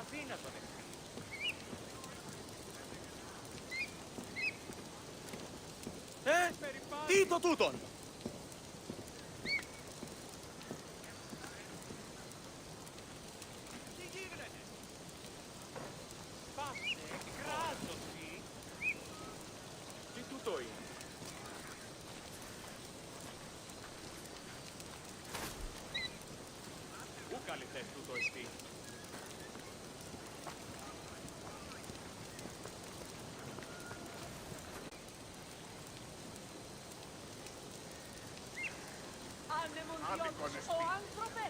Αδύνατον εσύ. Τι το τούτον! Τι γίνεται! Πάψε, κράτωση! Τι τούτο είναι! Πού καλυθές τούτο εστί! Ανεμονδιώτης ο άνθρωπε!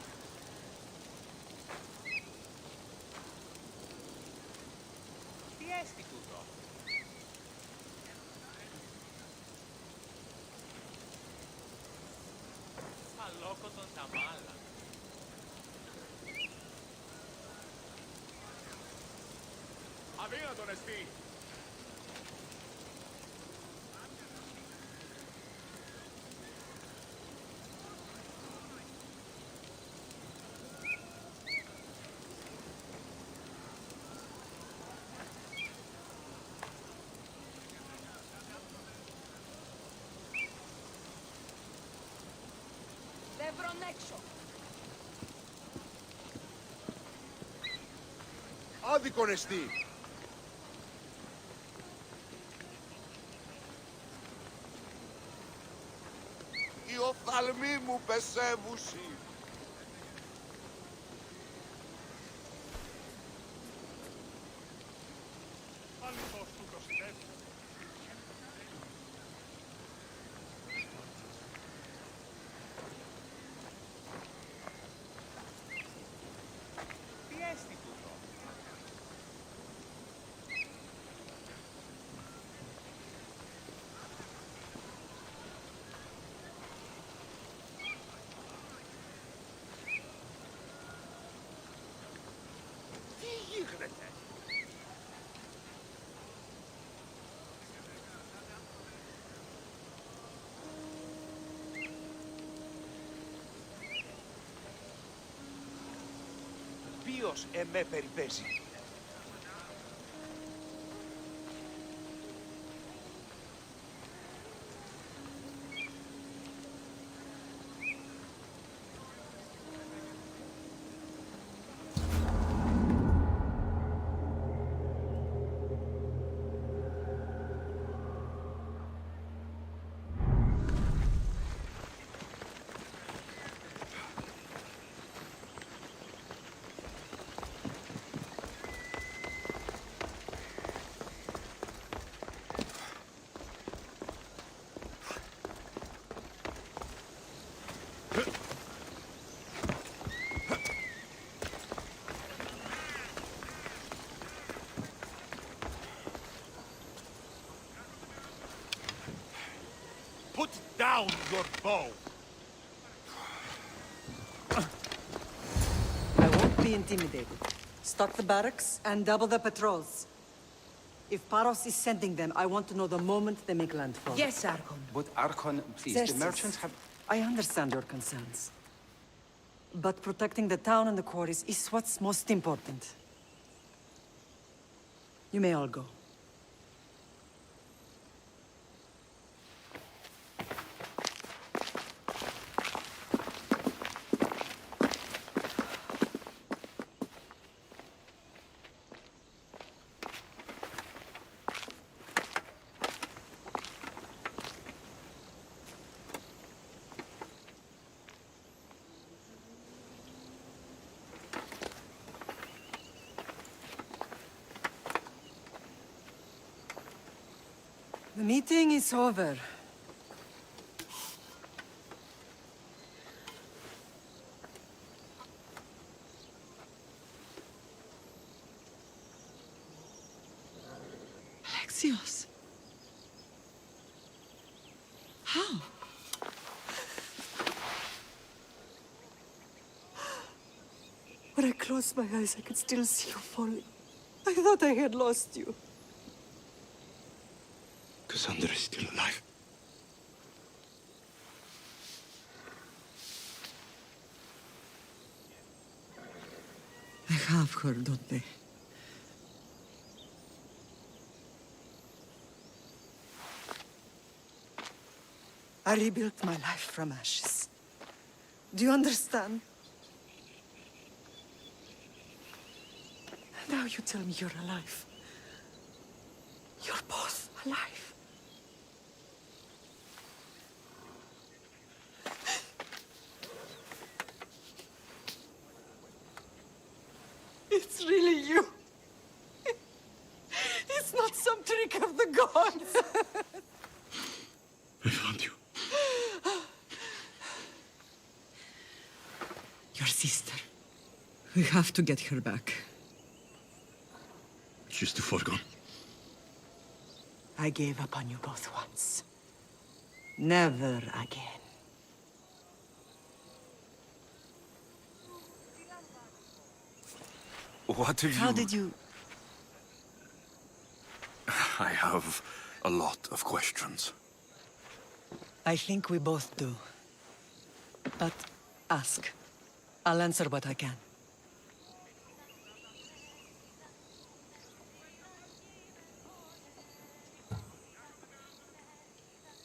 Τι έστι τούτο! Αλόκοτον τα μάλα! Αδύνατον εστί! Δεύρον έξω! Άδικον εστί! Οι οφθαλμοί μου πεσεύουσι! Αληθώς τούτος είναι! Τι έστι τούτο! Τι γίνεται! Ποιος εμέ περιπέσει! Put down your bow! I won't be intimidated. Stock the barracks and double the patrols. If Paros is sending them, I want to know the moment they make landfall. Yes, Archon. But Archon, please, Xerxes, the merchants have... I understand your concerns. But protecting the town and the quarries is what's most important. You may all go. The meeting is over. Alexios. How? When I closed my eyes, I could still see you falling. I thought I had lost you. Cassandra is still alive. I have her, don't they? I rebuilt my life from ashes. Do you understand? Now you tell me you're alive. You're both alive. It's really you. It's not some trick of the gods. I found you. Your sister. We have to get her back. She's too far gone. I gave up on you both once. Never again. What have you... How did you... I have a lot of questions. I think we both do. But ask. I'll answer what I can.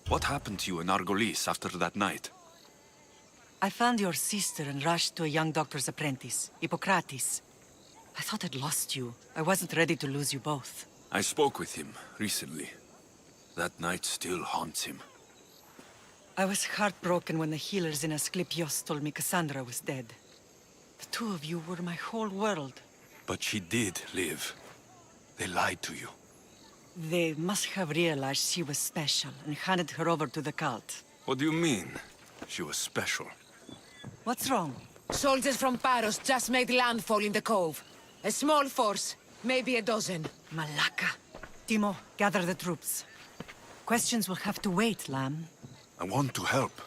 What happened to you in Argolis after that night? I found your sister and rushed to a young doctor's apprentice, Hippocrates. I thought I'd lost you. I wasn't ready to lose you both. I spoke with him recently. That night still haunts him. I was heartbroken when the healers in Asclepios told me Cassandra was dead. The two of you were my whole world. But she did live. They lied to you. They must have realized she was special and handed her over to the cult. What do you mean? She was special. What's wrong? Soldiers from Paros just made landfall in the cove. A small force, maybe a dozen. Malaka. Timo, gather the troops. Questions will have to wait, Lamb. I want to help.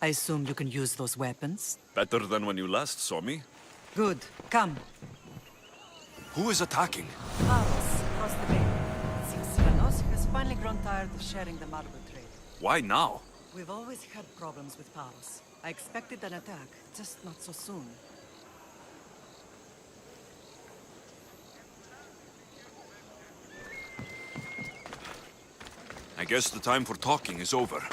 I assume you can use those weapons? Better than when you last saw me. Good. Come. Who is attacking? Paros, across the bay. It seems Silanos has finally grown tired of sharing the marble trade. Why now? We've always had problems with Paros. I expected an attack, just not so soon. I guess the time for talking is over.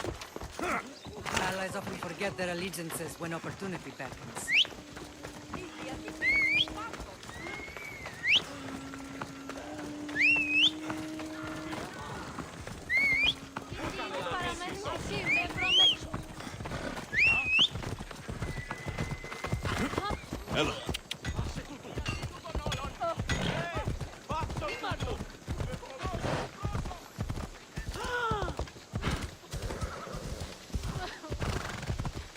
Allies often forget their allegiances when opportunity beckons. Ella.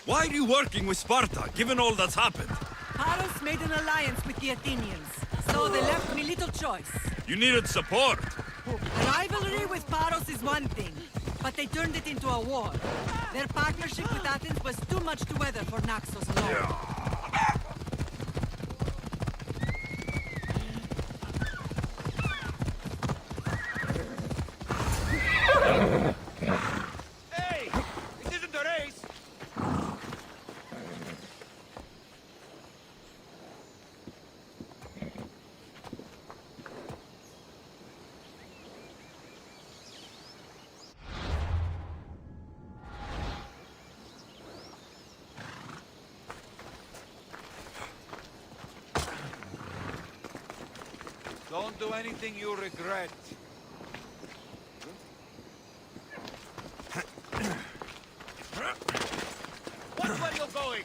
Why are you working with Sparta, given all that's happened? Paros made an alliance with the Athenians, so they left me little choice. You needed support. Rivalry with Paros is one thing, but they turned it into a war. Their partnership with Athens was too much to weather for Naxos alone. Hey! This isn't a race! Don't do anything you regret. Watch where you're going!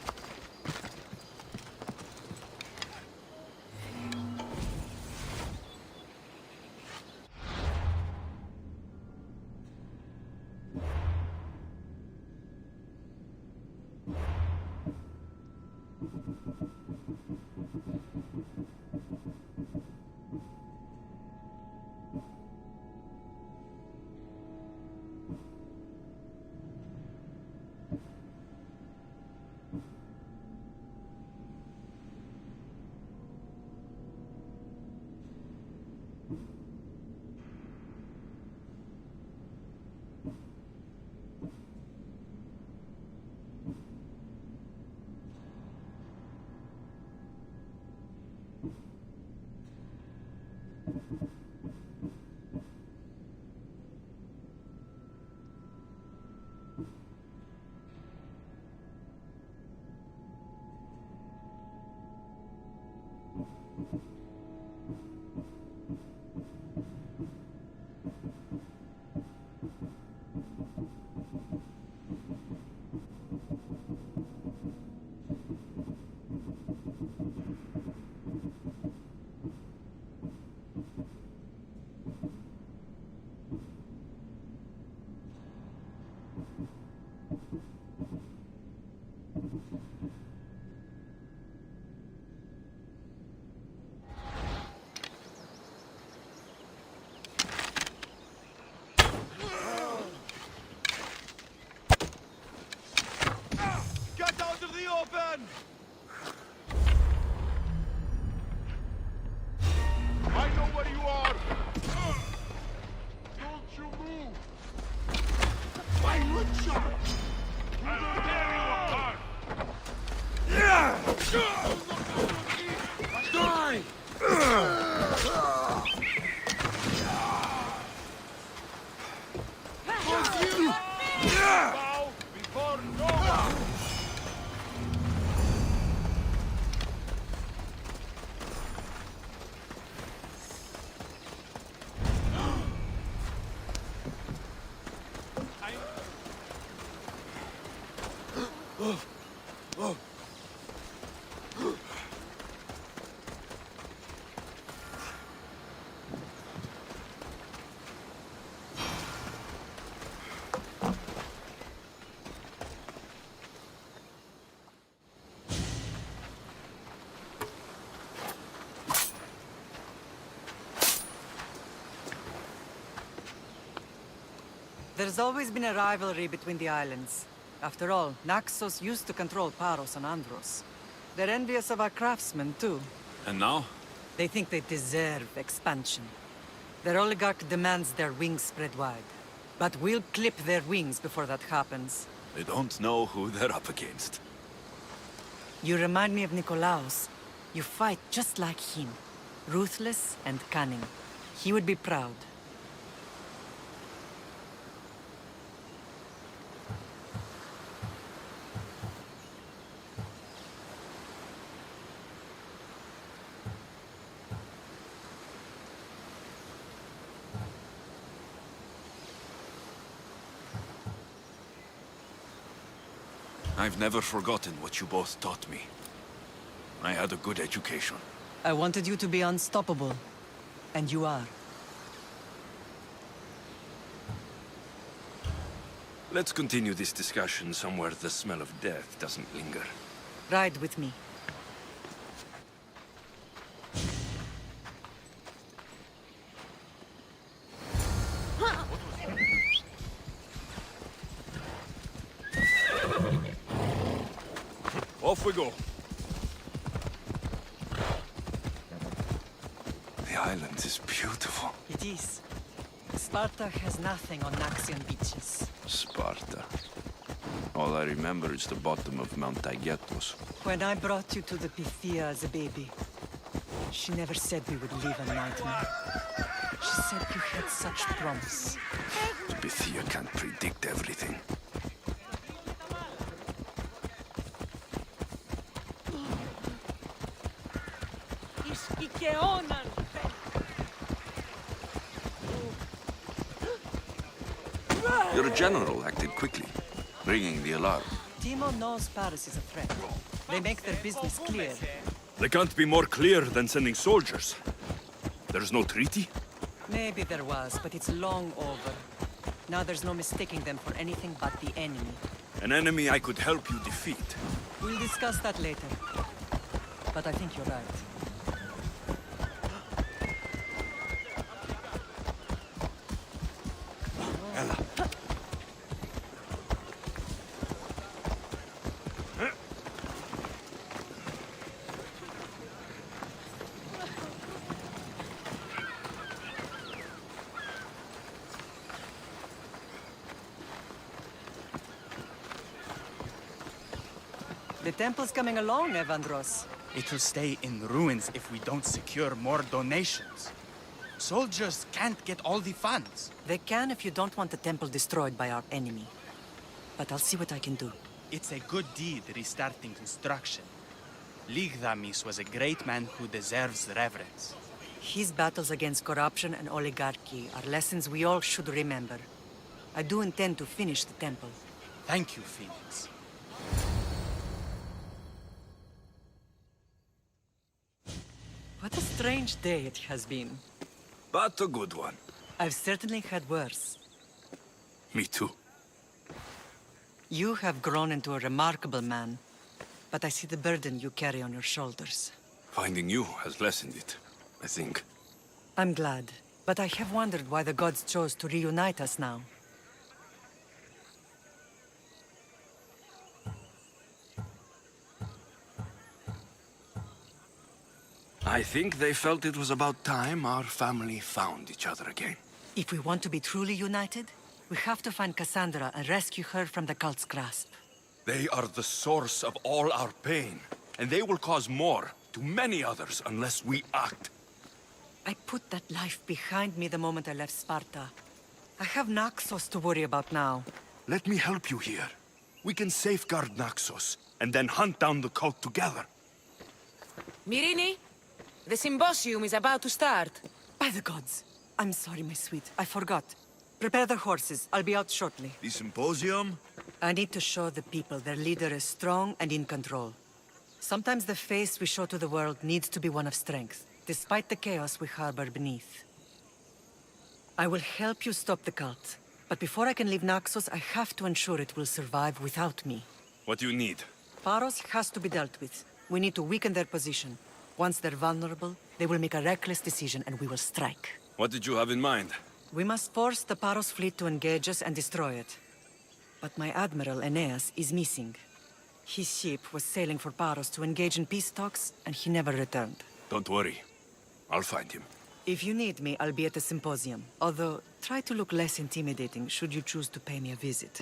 open! I know where you are! Don't you move! I will jump! I'll tear you apart! Die! Bow before no one! There's always been a rivalry between the islands. After all, Naxos used to control Paros and Andros. They're envious of our craftsmen, too. And now? They think they deserve expansion. Their oligarch demands their wings spread wide. But we'll clip their wings before that happens. They don't know who they're up against. You remind me of Nikolaos. You fight just like him. Ruthless and cunning. He would be proud. I've never forgotten what you both taught me. I had a good education. I wanted you to be unstoppable. And you are. Let's continue this discussion somewhere the smell of death doesn't linger. Ride with me. Off we go. The island is beautiful. It is. Sparta has nothing on Naxian beaches. Sparta. All I remember is the bottom of Mount Taygetos. When I brought you to the Pythia as a baby, she never said we would live a nightmare. She said you had such promise. The Pythia can't predict everything. Your general acted quickly, ringing the alarm. Timo knows Paris is a threat. They make their business clear. They can't be more clear than sending soldiers. There's no treaty? Maybe there was, but it's long over. Now there's no mistaking them for anything but the enemy. An enemy I could help you defeat. We'll discuss that later. But I think you're right. The temple's coming along, Evandros. It will stay in ruins if we don't secure more donations. Soldiers can't get all the funds. They can if you don't want the temple destroyed by our enemy. But I'll see what I can do. It's a good deed restarting construction. Ligdamis was a great man who deserves reverence. His battles against corruption and oligarchy are lessons we all should remember. I do intend to finish the temple. Thank you, Phoenix. What a strange day it has been. But a good one. I've certainly had worse. Me too. You have grown into a remarkable man, but I see the burden you carry on your shoulders. Finding you has lessened it, I think. I'm glad, but I have wondered why the gods chose to reunite us now. I think they felt it was about time our family found each other again. If we want to be truly united, we have to find Cassandra and rescue her from the cult's grasp. They are the source of all our pain, and they will cause more to many others unless we act. I put that life behind me the moment I left Sparta. I have Naxos to worry about now. Let me help you here. We can safeguard Naxos, and then hunt down the cult together. Myrrine, the symposium is about to start. By the gods. I'm sorry, my sweet. I forgot. Prepare the horses. I'll be out shortly. The symposium? I need to show the people their leader is strong and in control. Sometimes the face we show to the world needs to be one of strength, despite the chaos we harbor beneath. I will help you stop the cult, but before I can leave Naxos, I have to ensure it will survive without me. What do you need? Paros has to be dealt with. We need to weaken their position. Once they're vulnerable, they will make a reckless decision and we will strike. What did you have in mind? We must force the Paros fleet to engage us and destroy it. But my admiral, Aeneas, is missing. His ship was sailing for Paros to engage in peace talks, and he never returned. Don't worry. I'll find him. If you need me, I'll be at the symposium. Although, try to look less intimidating should you choose to pay me a visit.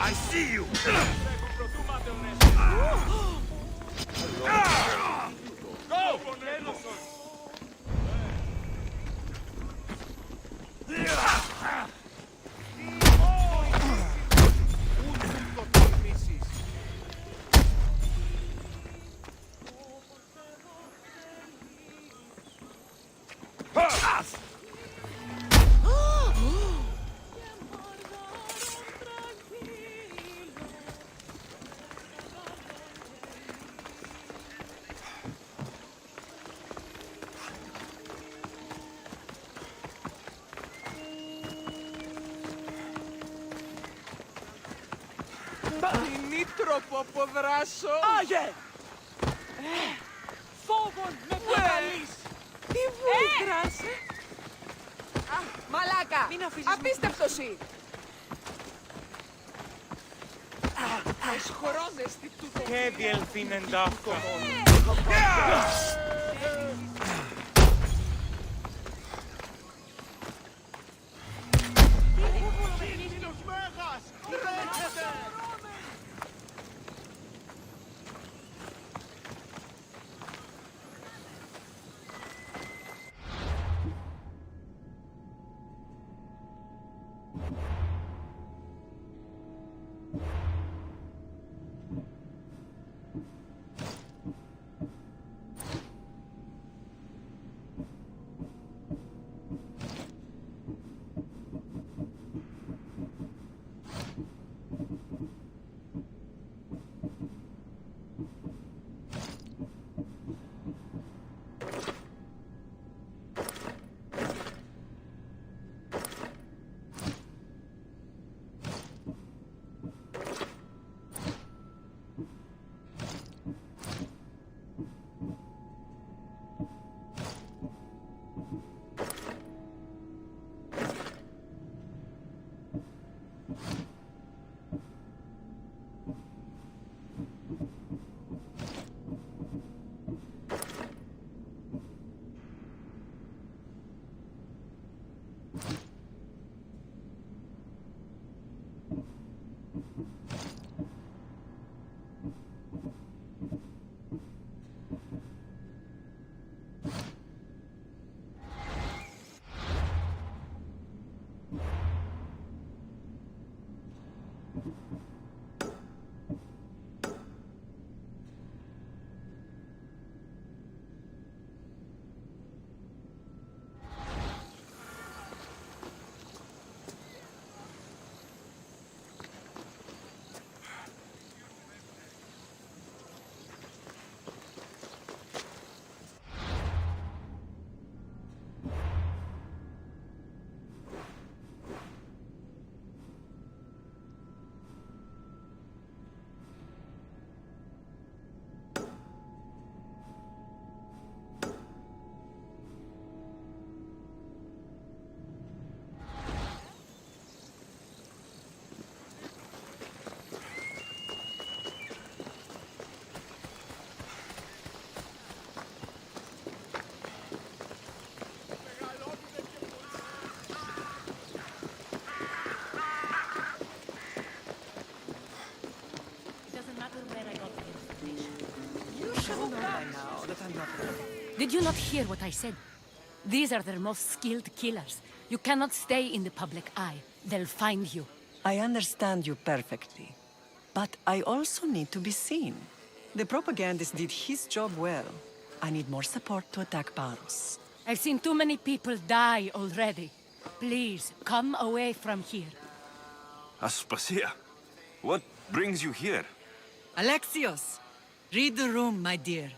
I see you! Νήτροπο από δράσο. Άγε! Φόβον με προκαλείς. Τι βούλτρας! Μαλάκα! Μην αφήσεις. Απίστευτος ή! Εσχορώνες τι τούτο. Και διελθύνεντα αυτό. Did you not hear what I said? These are their most skilled killers. You cannot stay in the public eye. They'll find you. I understand you perfectly. But I also need to be seen. The propagandist did his job well. I need more support to attack Paros. I've seen too many people die already. Please, come away from here. Aspasia, what brings you here? Alexios! Read the room, my dear.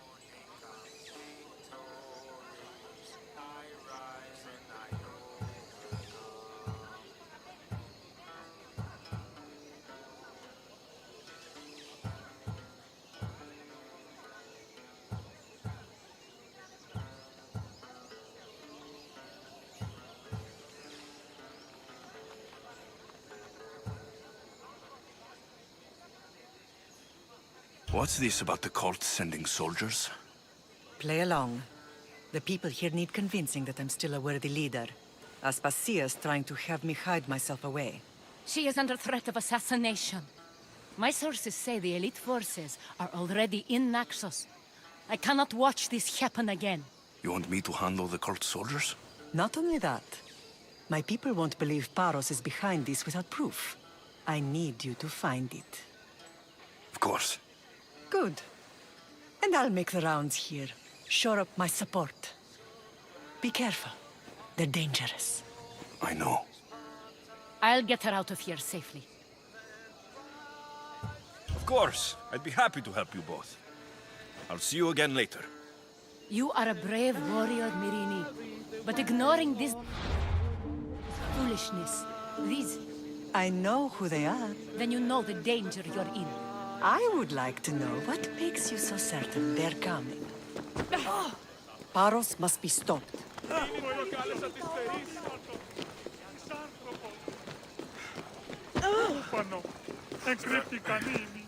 What's this about the cult sending soldiers? Play along. The people here need convincing that I'm still a worthy leader. Aspasia's trying to have me hide myself away. She is under threat of assassination. My sources say the elite forces are already in Naxos. I cannot watch this happen again. You want me to handle the cult soldiers? Not only that, my people won't believe Paros is behind this without proof. I need you to find it. Of course. Good. And I'll make the rounds here. Shore up my support. Be careful. They're dangerous. I know. I'll get her out of here safely. Of course. I'd be happy to help you both. I'll see you again later. You are a brave warrior, Mirini. But ignoring this foolishness, these, I know who they are. then you know the danger you're in. I would like to know what makes you so certain they're coming. Paros must be stopped. Πάνω. Εκρύπτηκαν ήδη.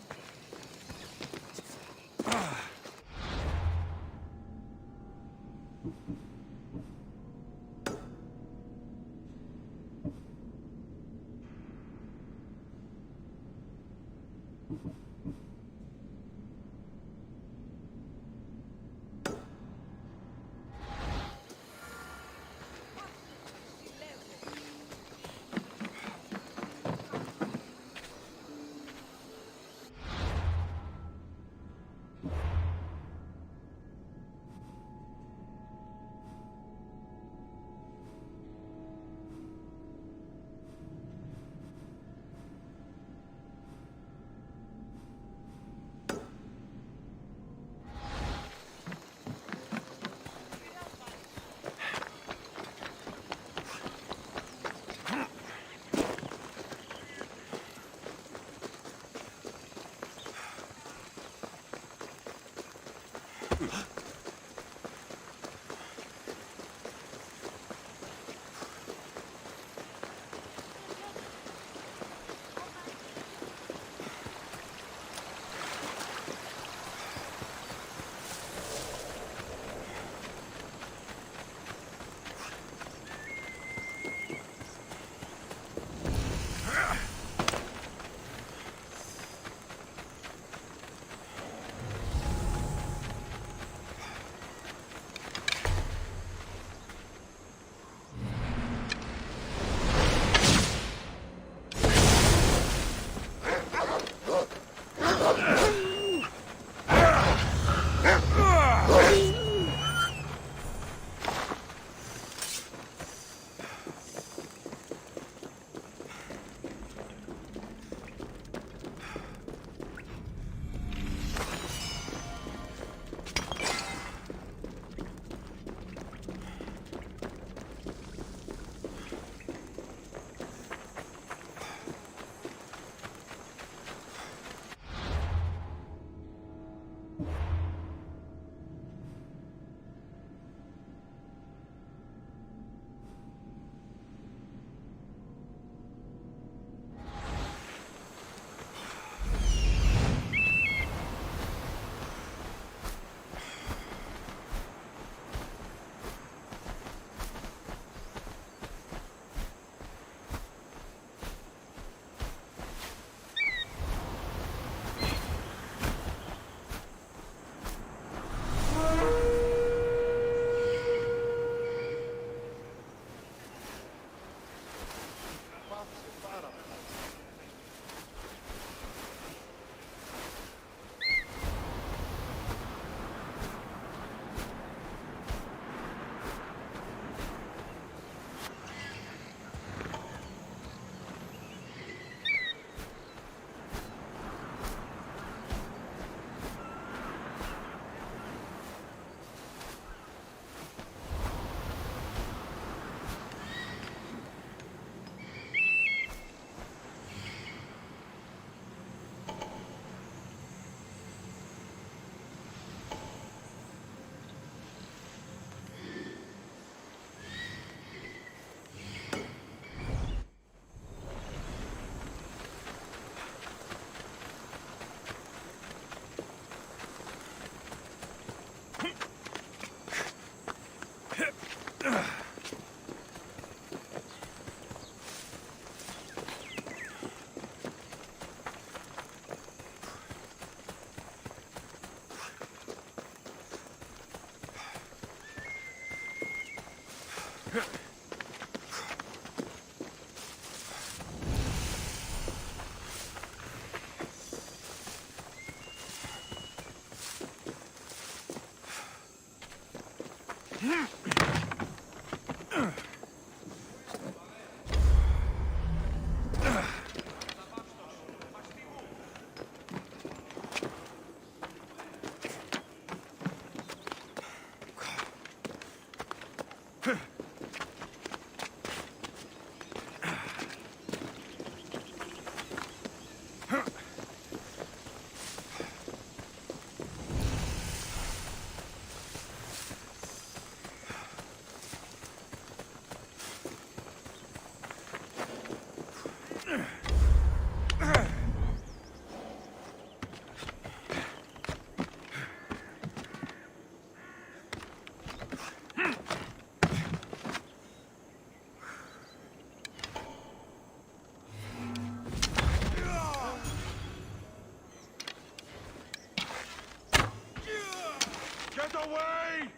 Get away!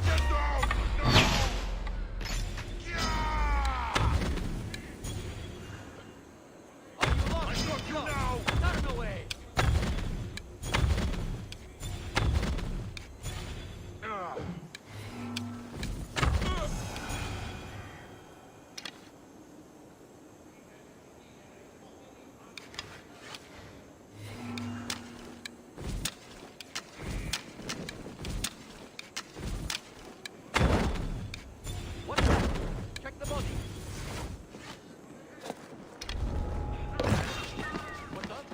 Get down! No! Yeah! I got you now! Turn away! What's that? Check the body. What's up?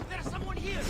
There's someone here!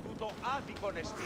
Τούτο άδικον εστί.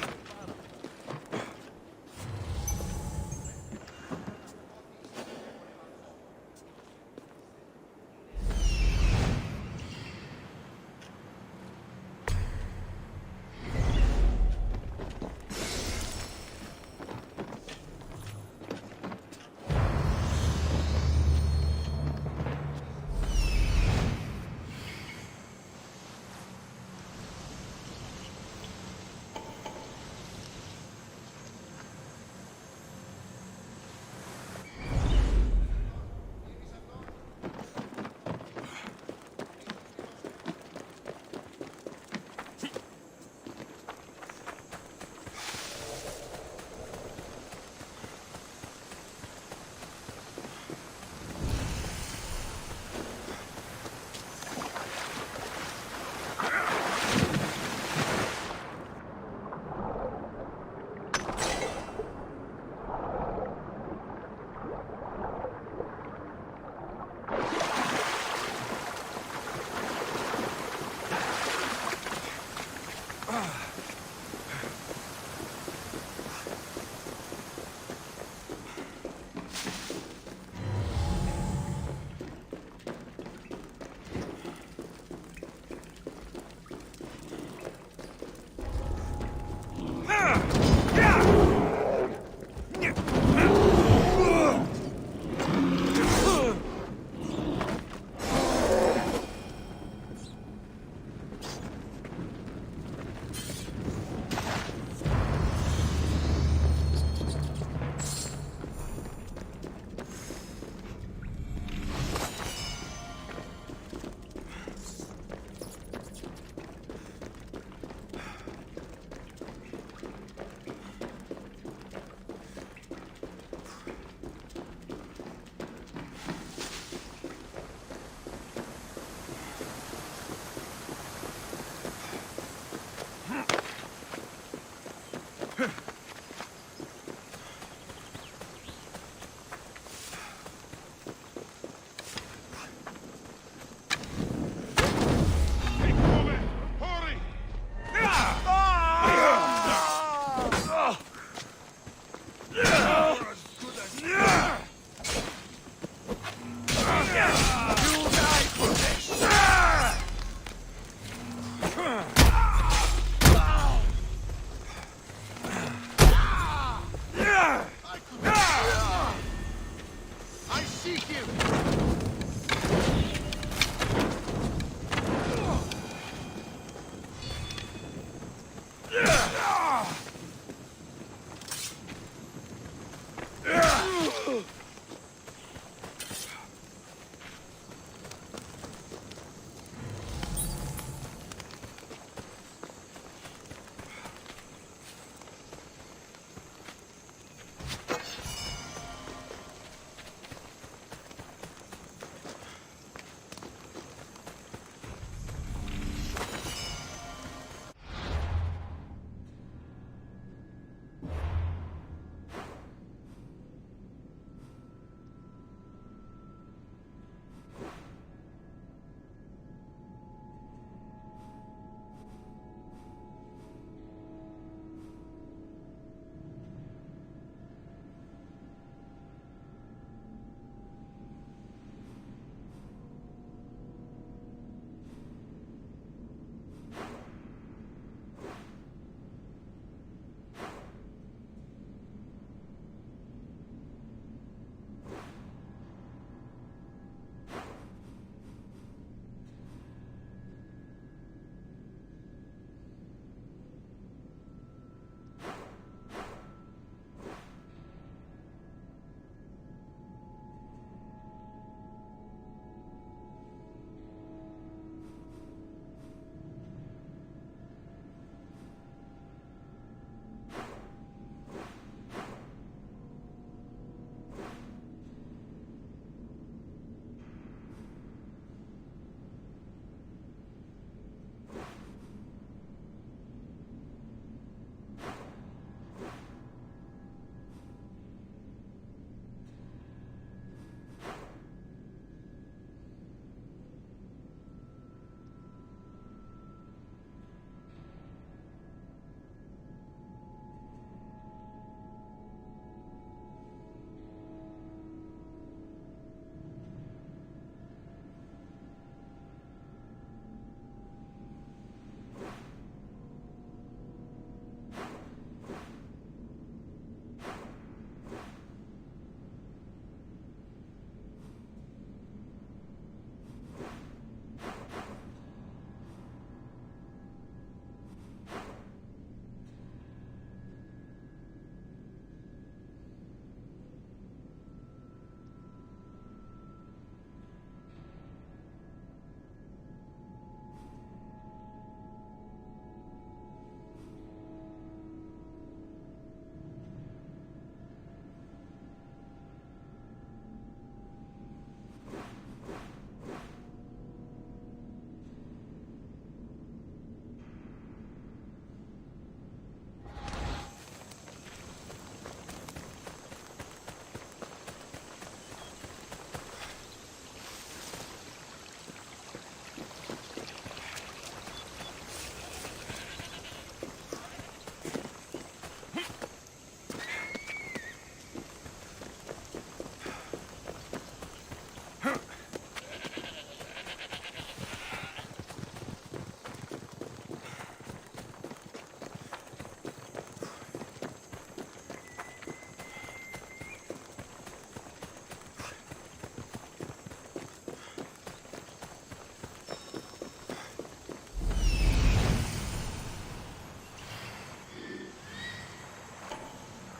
Thank you!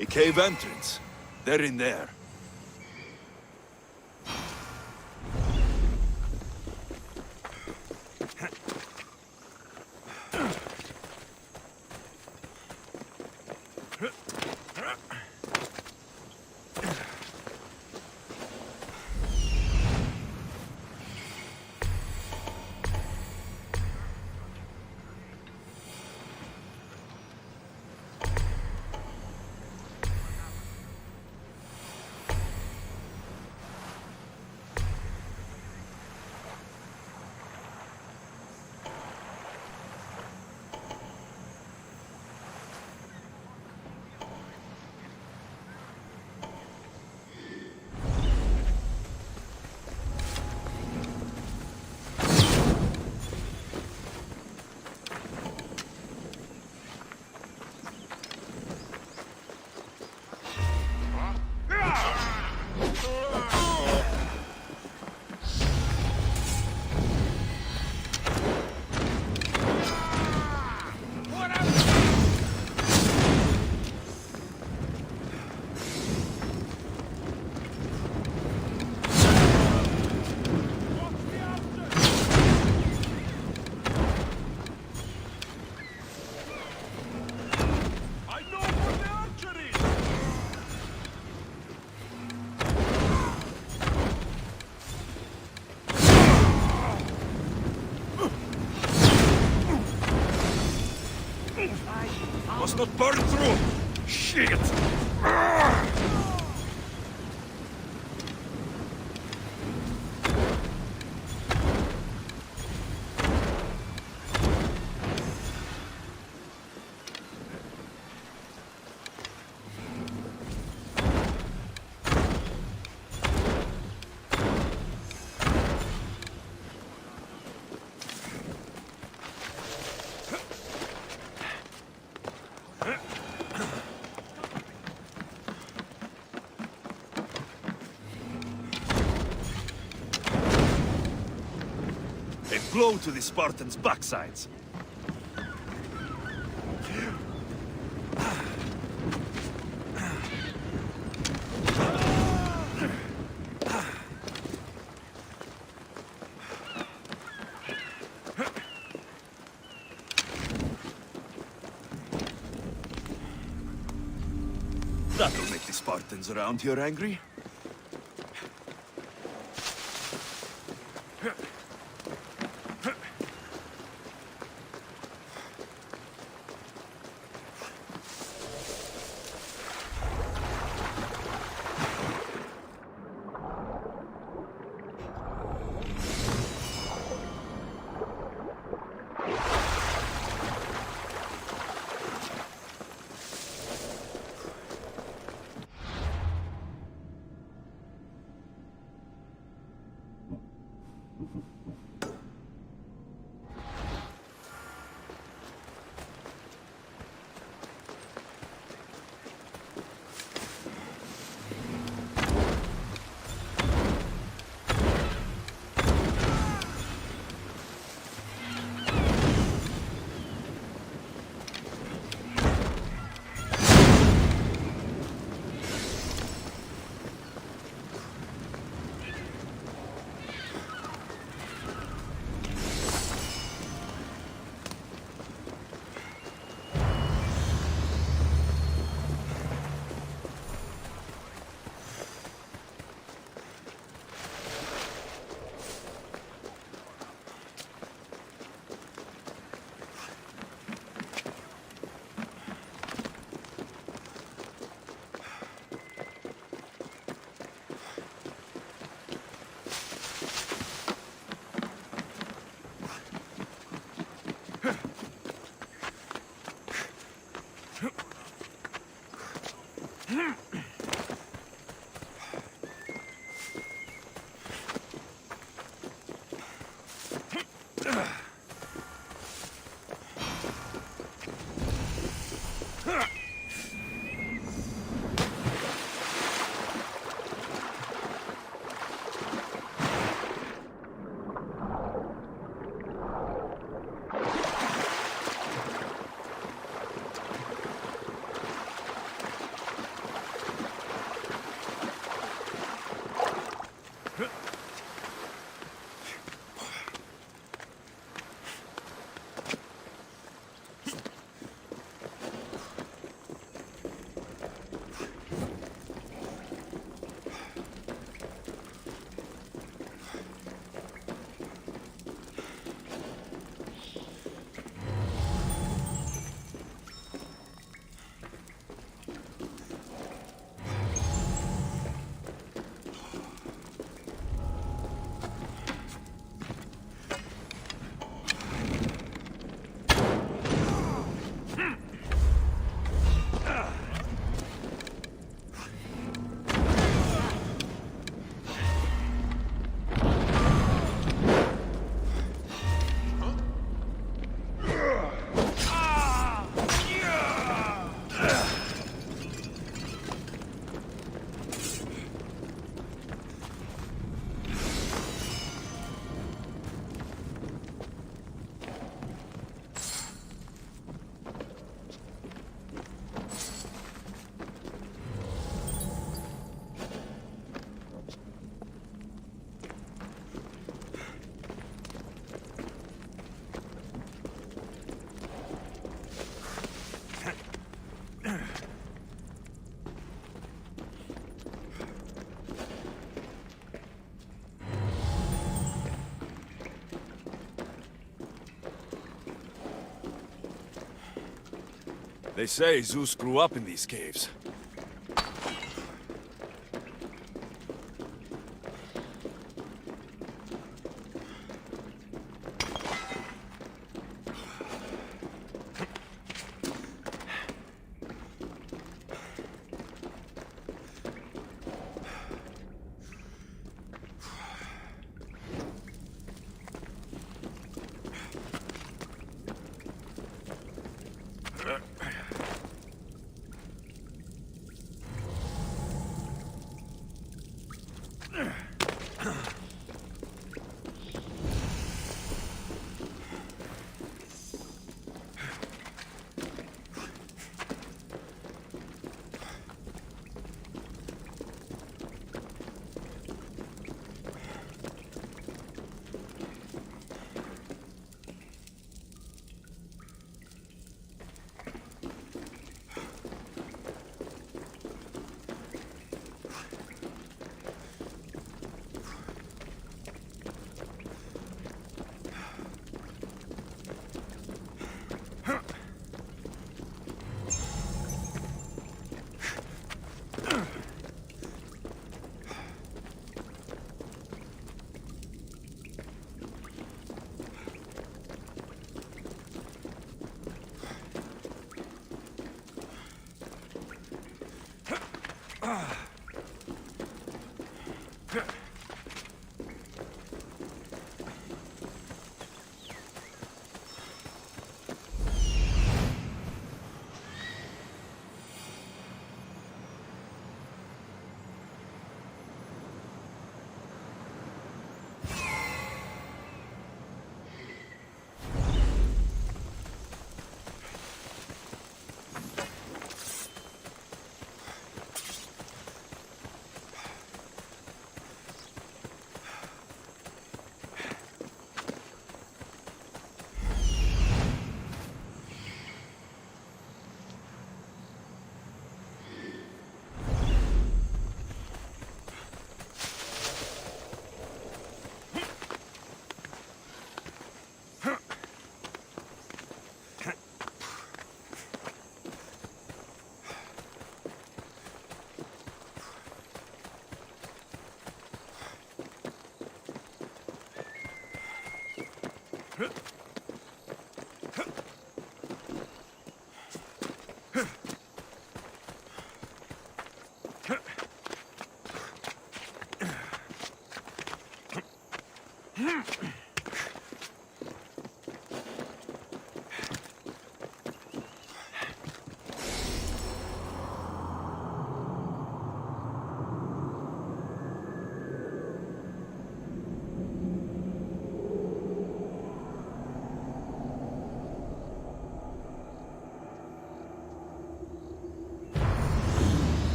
A cave entrance. They're in there. not burn through! Shit! Blow to the Spartans' backsides. That'll make the Spartans around here angry. They say Zeus grew up in these caves.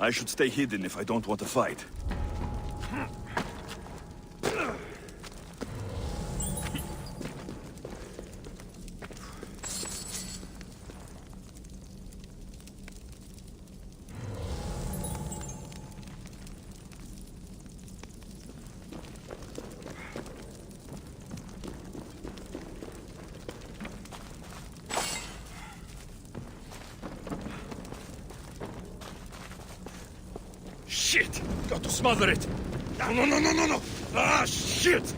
I should stay hidden if I don't want to fight. Shit! Got to smother it! No! Ah, shit!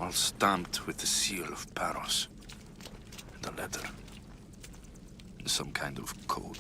All stamped with the seal of Paros. And a letter. Some kind of code.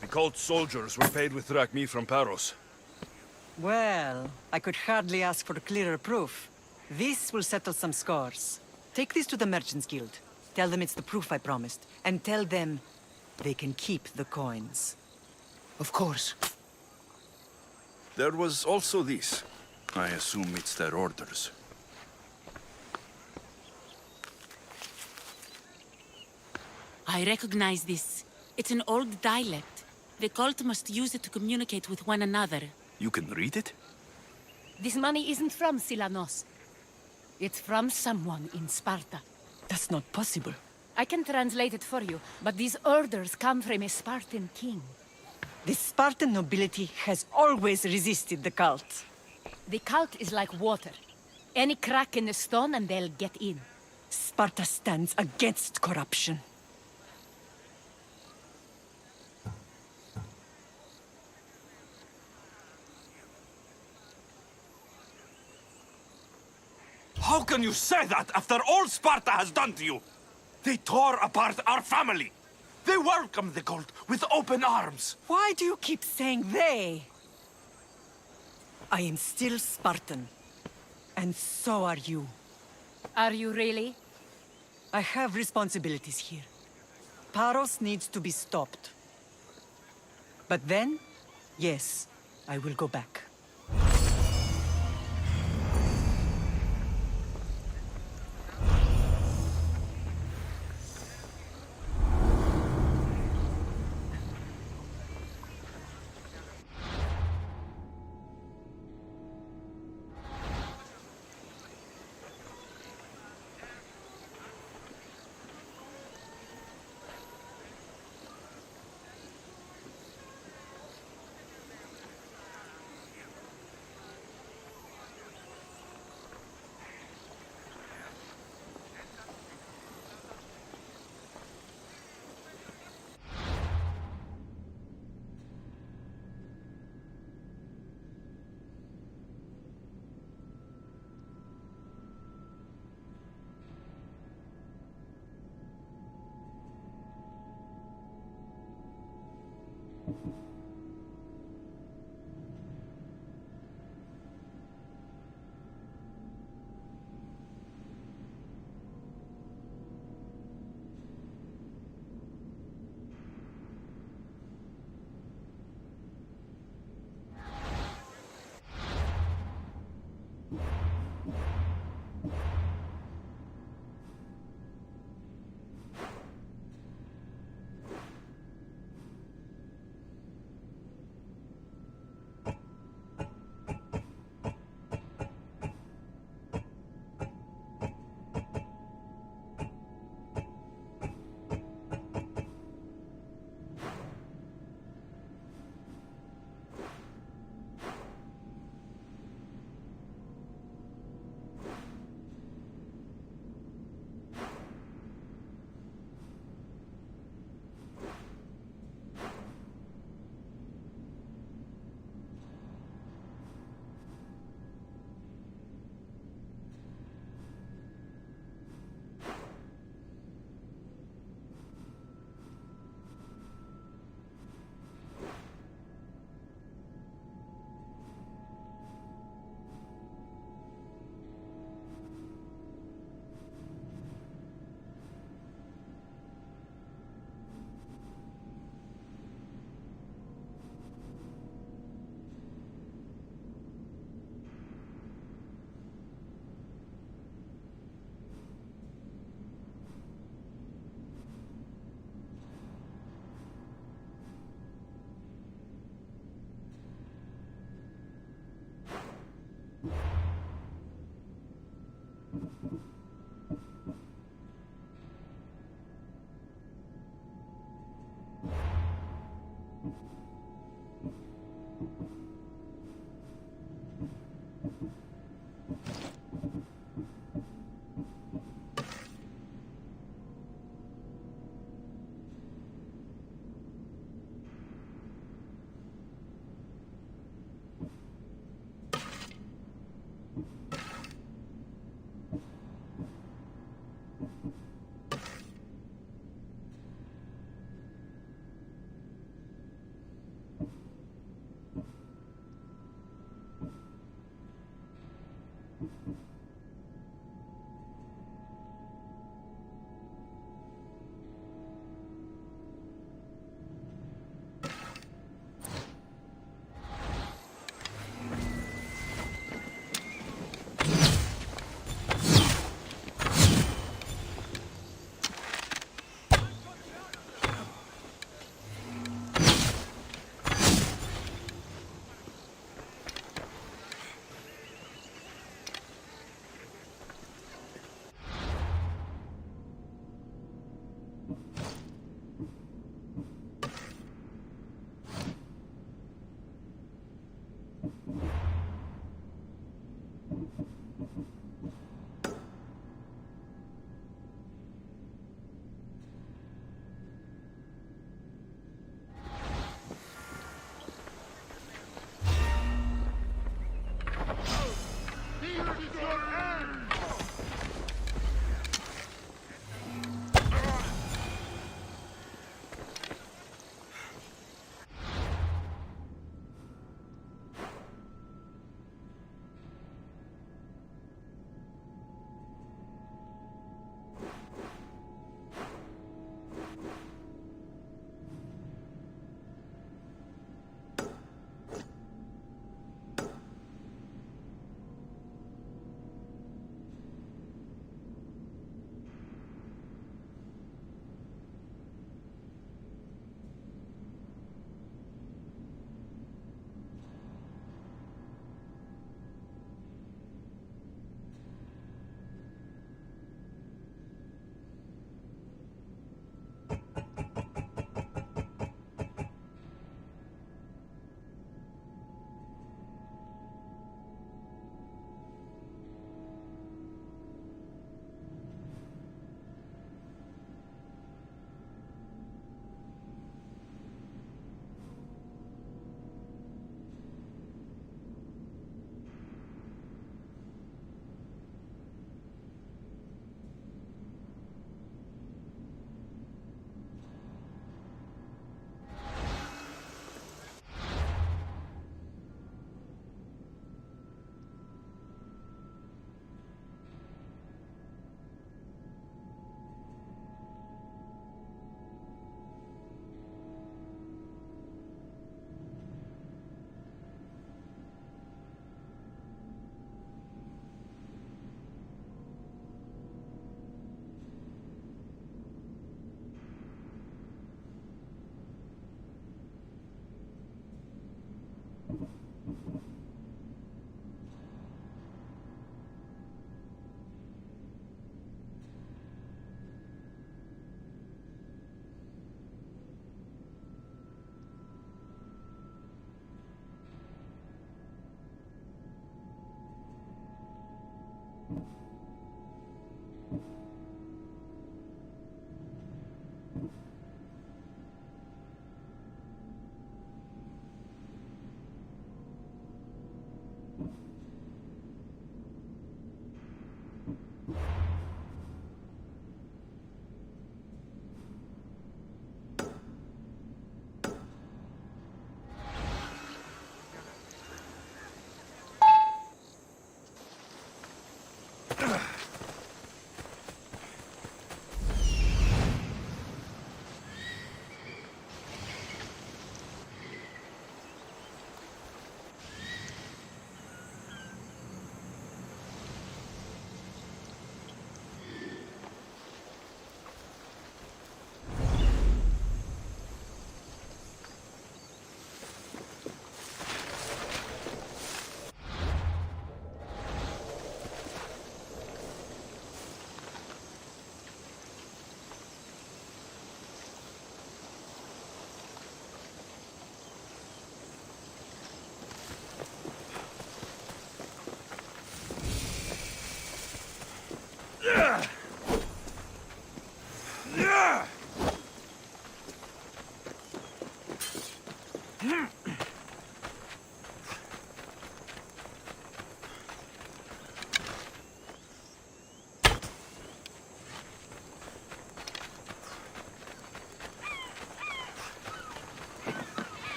The cult soldiers were paid with drachmi from Paros. Well, I could hardly ask for clearer proof. This will settle some scores. Take this to the Merchants Guild. Tell them it's the proof I promised. And tell them they can keep the coins. Of course. There was also this. I assume it's their orders. I recognize this. It's an old dialect. The cult must use it to communicate with one another. You can read it? This money isn't from Silanos. It's from someone in Sparta. That's not possible. I can translate it for you, but these orders come from a Spartan king. The Spartan nobility has always resisted the cult. The cult is like water. Any crack in the stone and they'll get in. Sparta stands against corruption. How can you say that after all Sparta has done to you? They tore apart our family. They welcomed the cult with open arms. Why do you keep saying they? I am still Spartan. And so are you. Are you really? I have responsibilities here. Paros needs to be stopped. But then, yes, I will go back.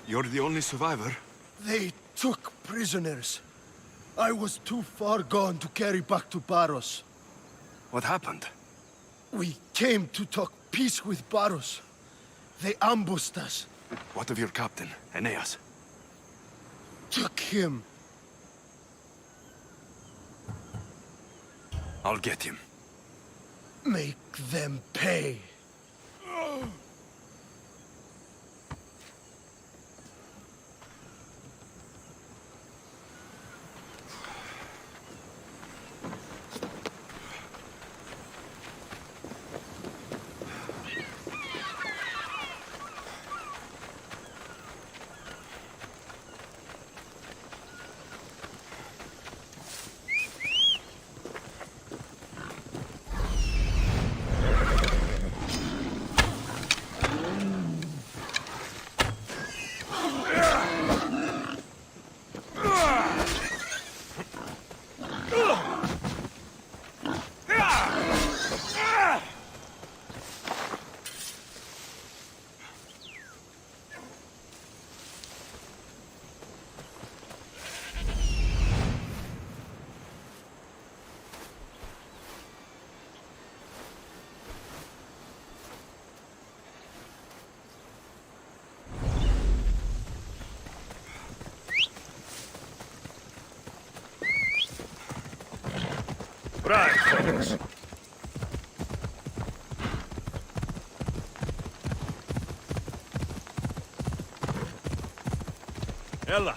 You're the only survivor? They took prisoners. I was too far gone to carry back to Baros. What happened? We came to talk peace with Baros. They ambushed us. What of your captain, Aeneas? Took him. I'll get him. Make them pay. Right, fellas. Ella.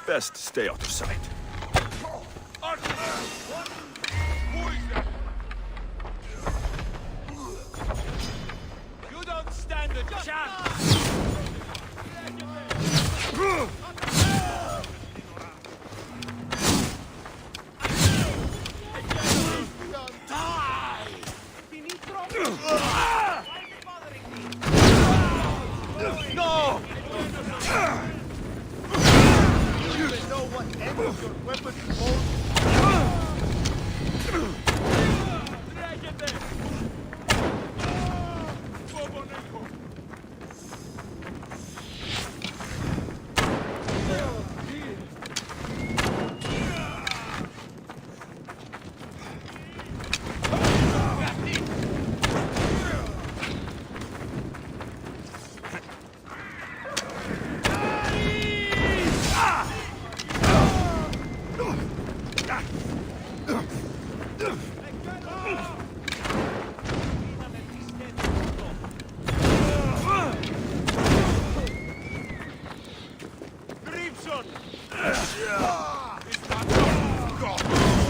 Best stay out of sight. You don't stand a chance! No! You know what end your weapon holds?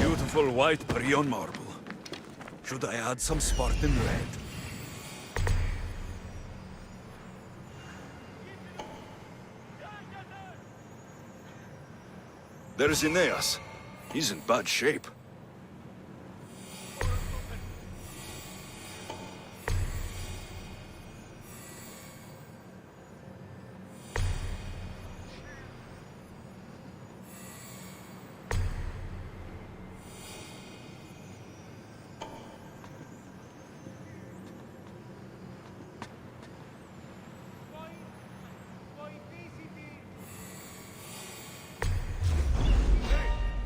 Beautiful white Prion marble. Should I add some Spartan red? There's Aeneas. He's in bad shape.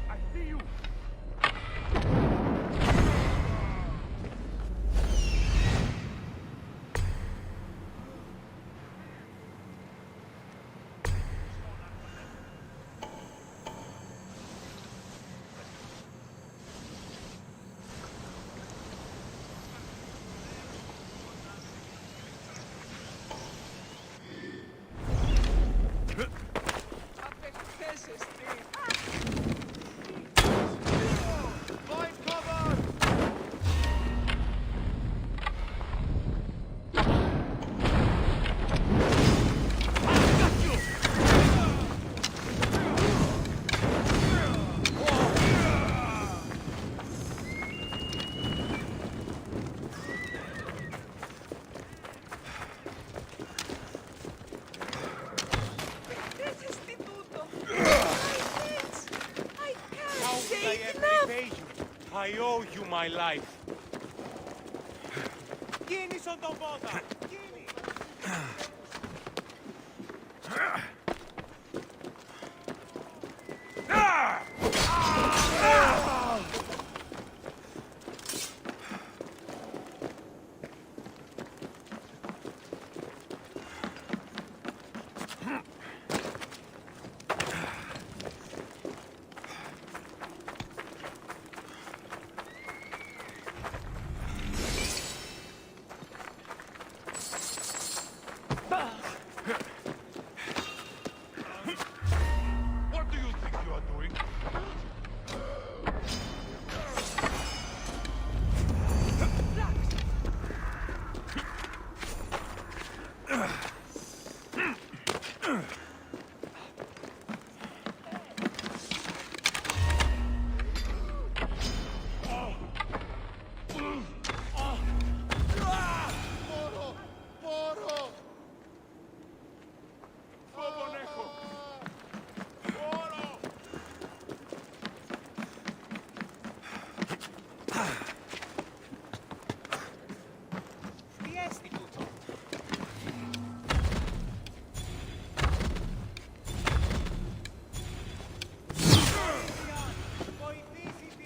I see you. repay you. I owe you my life. Κίνησον τον πόδα! What do you think you are doing? Πόρο! Πόρο! Φόβον έχω! Πόρο! Τι έστι τούτο! Βοηθήσει τη!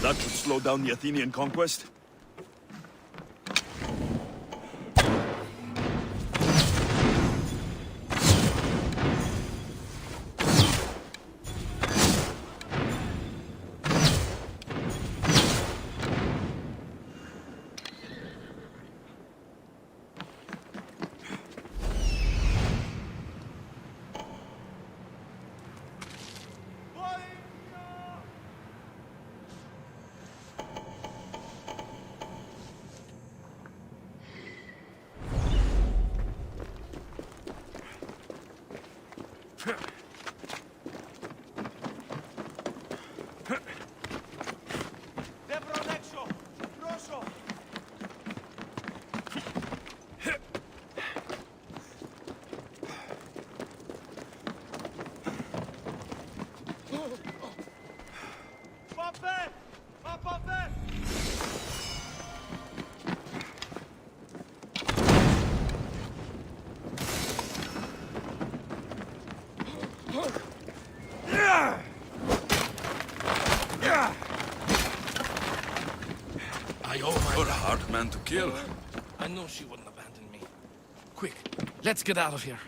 That would slow down the Athenian conquest. Δεν προλέξω! Πρόσω! Παπέ! Παπέ! I owe my You're a hard man to kill. I know she wouldn't abandon me. Quick, let's get out of here.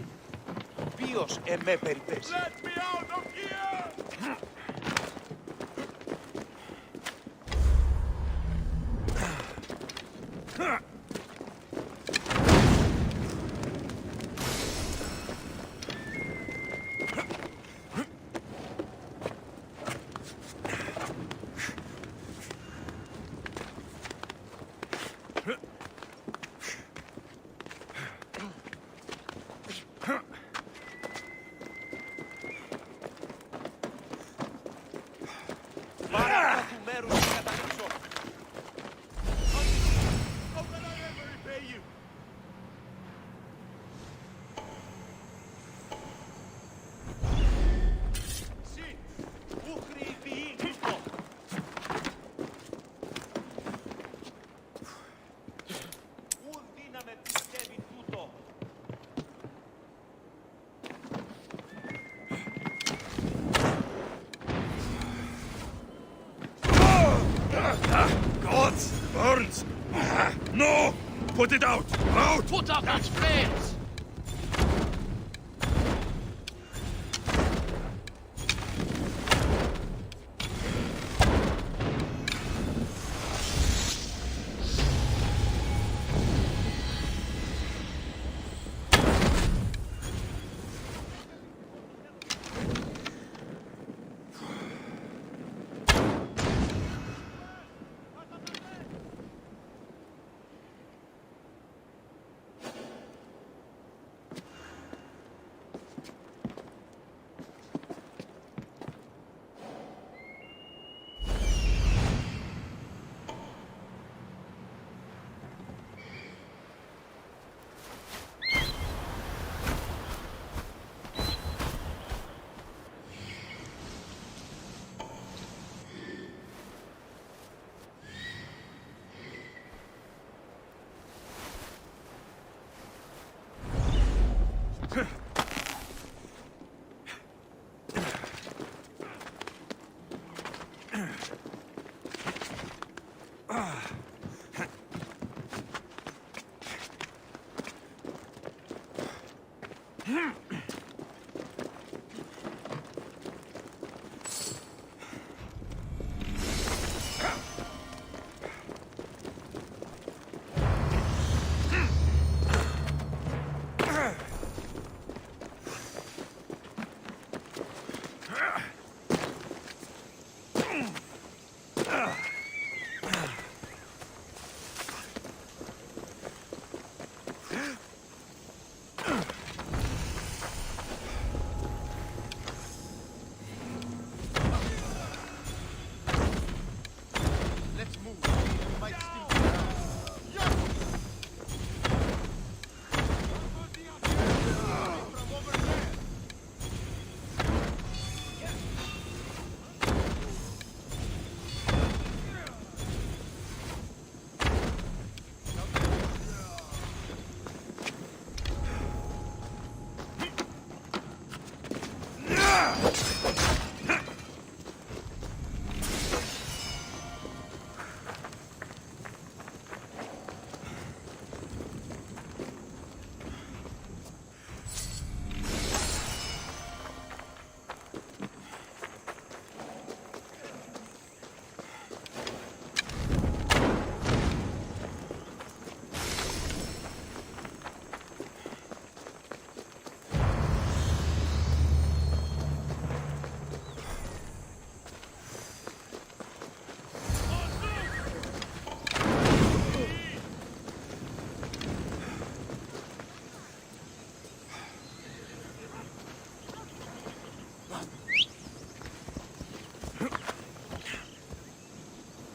Ποιος εμέ περιπέσει. Let me out of here! Μάρα του μέρους να καταλήξω. How can I ever repay you? Συ, πού χρήπει τούτο. Ούν δύναμε πιστεύει τούτο. Gods! Burns! No! Put it out! Out! Put out those flames!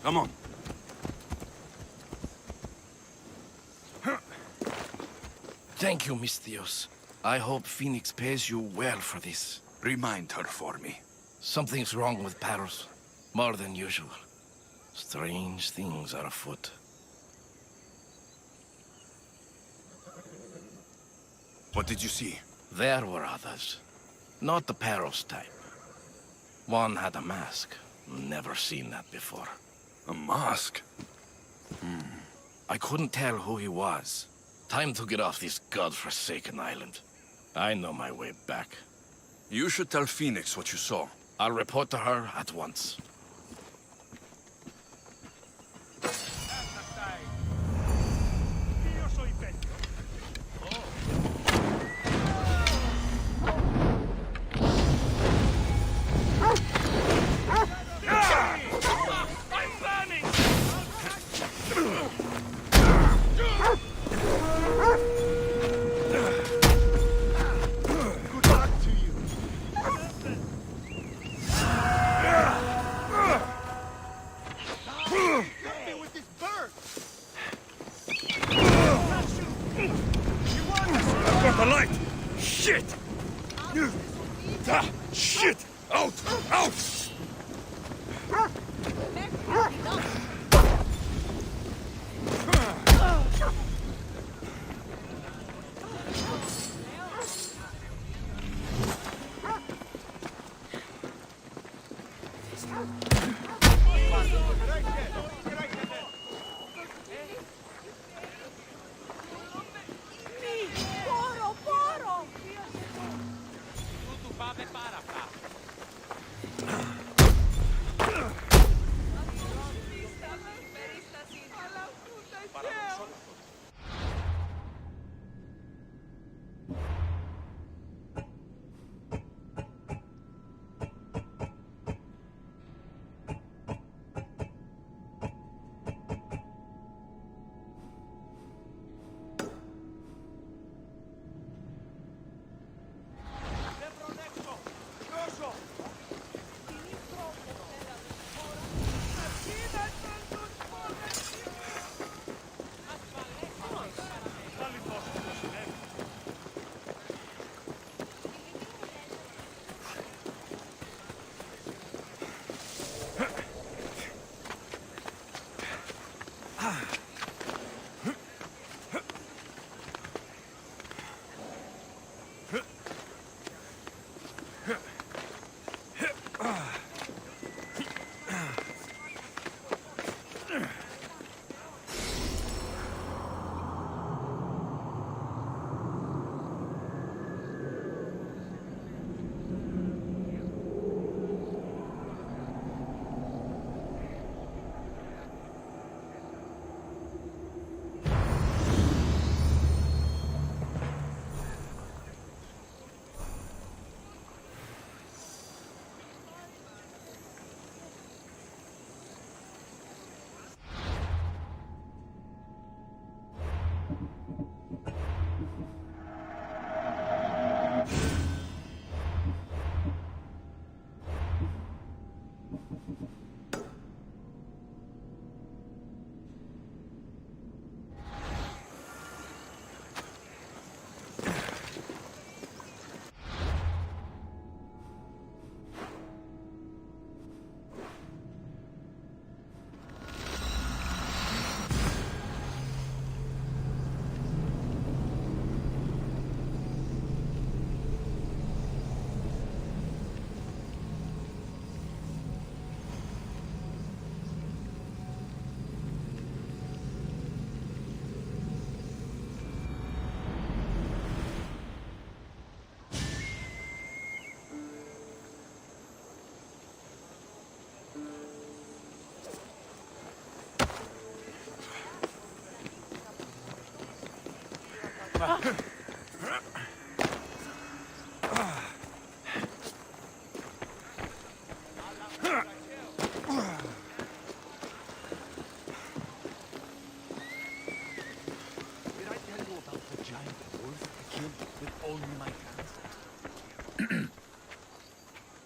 Come on. Thank you, misthios. I hope Phoenix pays you well for this. Remind her for me. Something's wrong with Paros. More than usual. Strange things are afoot. What did you see? There were others. Not the Paros type. One had a mask. Never seen that before. A mask? I couldn't tell who he was. Time to get off this godforsaken island. I know my way back. You should tell Phoenix what you saw. I'll report to her at once. Io sono peggio.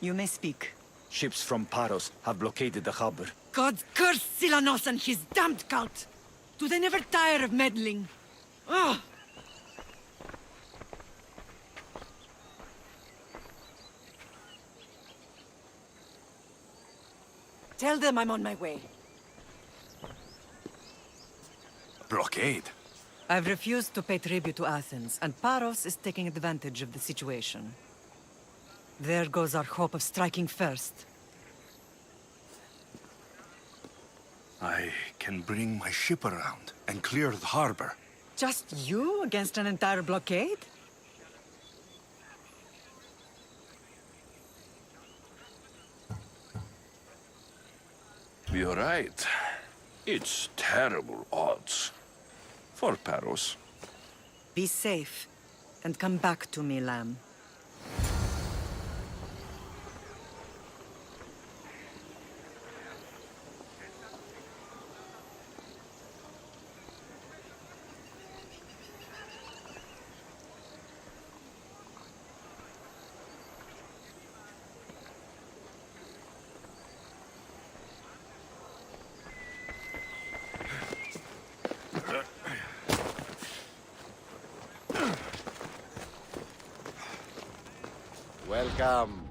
You may speak. Ships from Paros have blockaded the harbor. God curse Silanos and his damned cult! Do they never tire of meddling? Ugh! Tell them I'm on my way. Blockade? I've refused to pay tribute to Athens, and Paros is taking advantage of the situation. There goes our hope of striking first. I can bring my ship around and clear the harbor. Just you against an entire blockade? You're right. It's terrible odds. For Paros. Be safe, and come back to me, lamb. Welcome.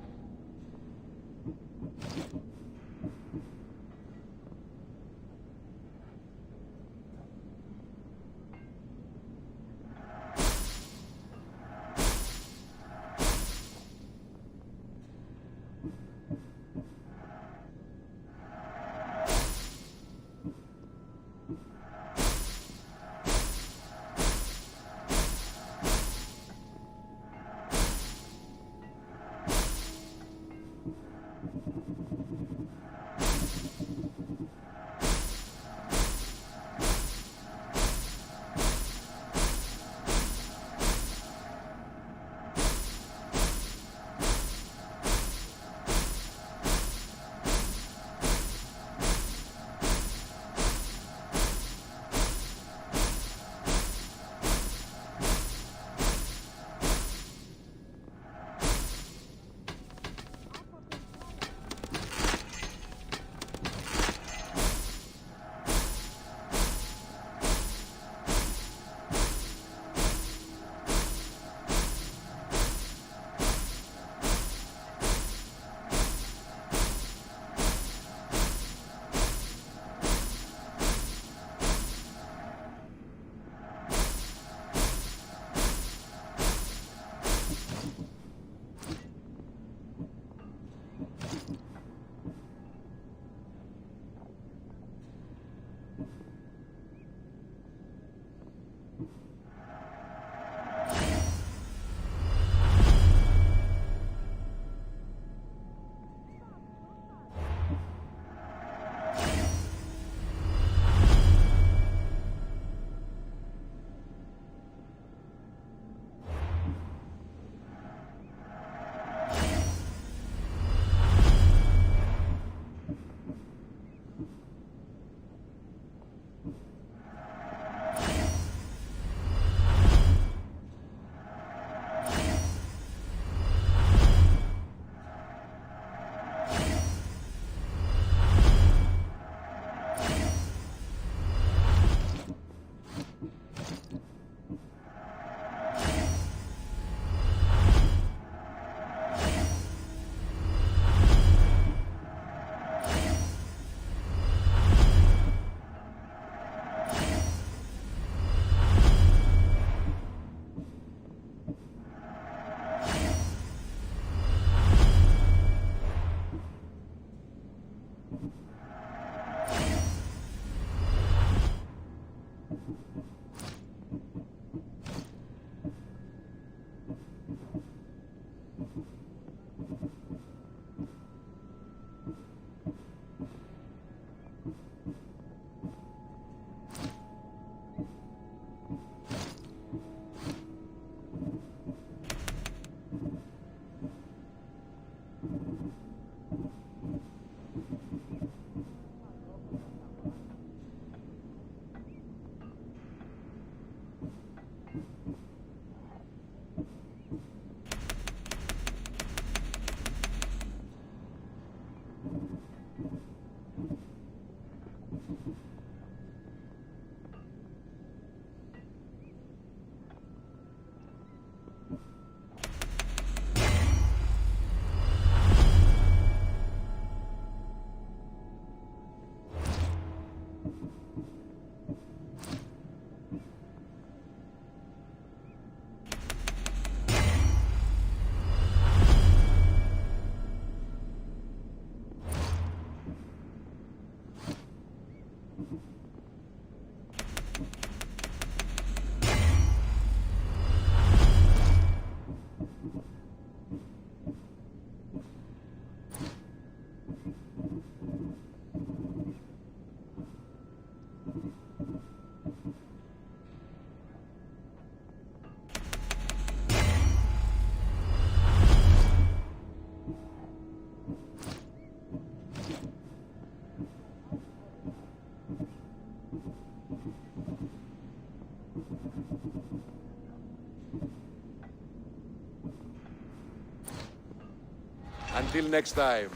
Until next time.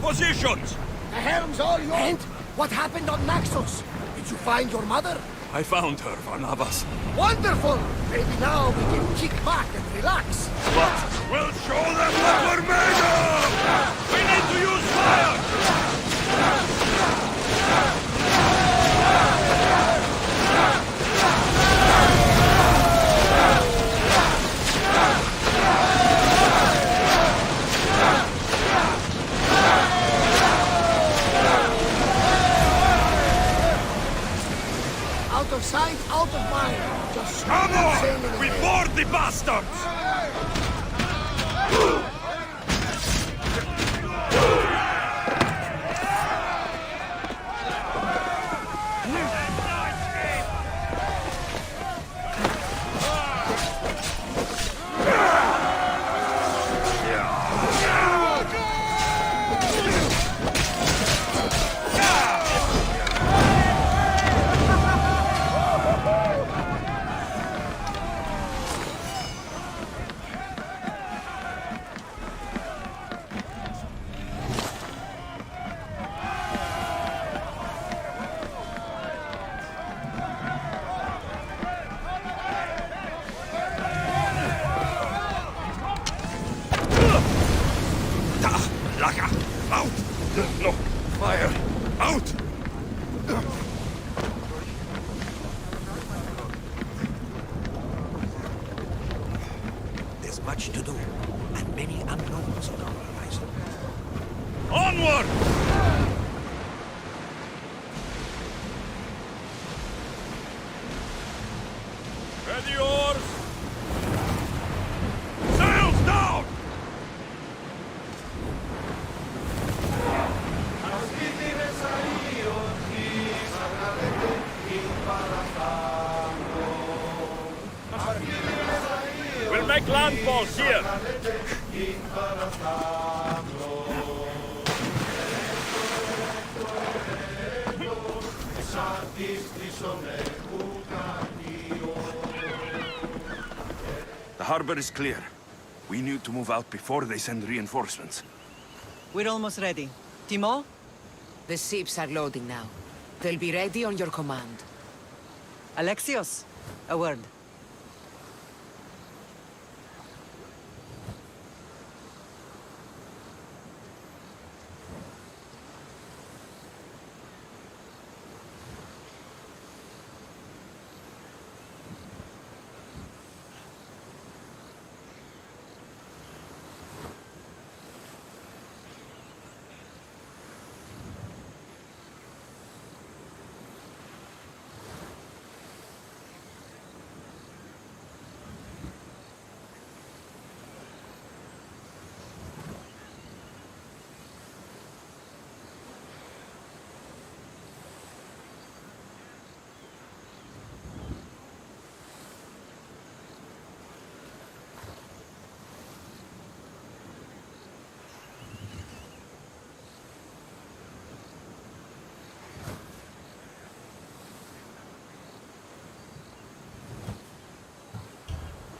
Positions! The helm's all yours! And what happened on Naxos? Did you find your mother? I found her, Barnabas. Wonderful! Maybe now we can kick back and relax. But we'll show them what we're made of! We need to use fire! Out of sight, out of mind. Just come on! We board the bastards! Much to do, and many unknowns on our horizon. Onward! Ready oars! Sails down! We'll make landfalls here! The harbor is clear. We need to move out before they send reinforcements. We're almost ready. Timo? The ships are loading now. They'll be ready on your command. Alexios, a word.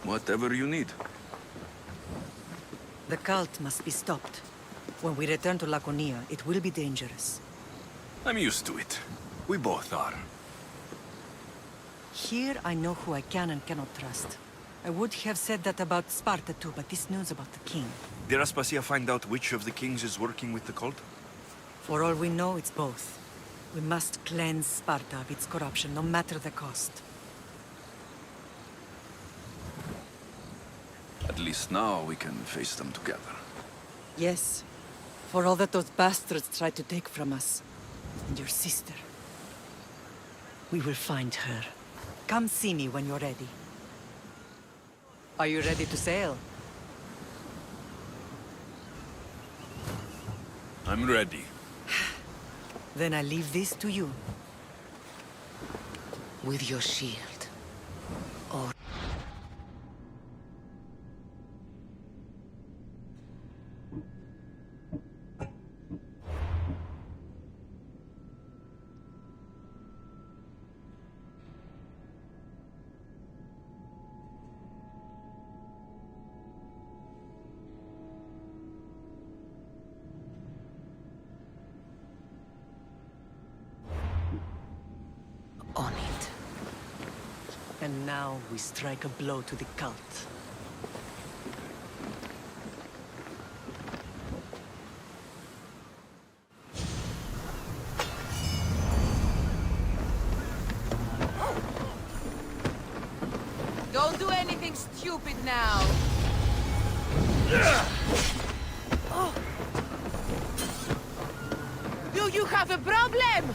Whatever you need. The cult must be stopped. When we return to Laconia, it will be dangerous. I'm used to it. We both are. Here I know who I can and cannot trust. I would have said that about Sparta too, but this news about the king. Did Aspasia find out which of the kings is working with the cult? For all we know, it's both. We must cleanse Sparta of its corruption, no matter the cost. At least now we can face them together. Yes. For all that those bastards tried to take from us. And your sister. We will find her. Come see me when you're ready. Are you ready to sail? I'm ready. Then I leave this to you. With your shield. Or... on it. And now we strike a blow to the cult. Don't do anything stupid now. Oh. Do you have a problem?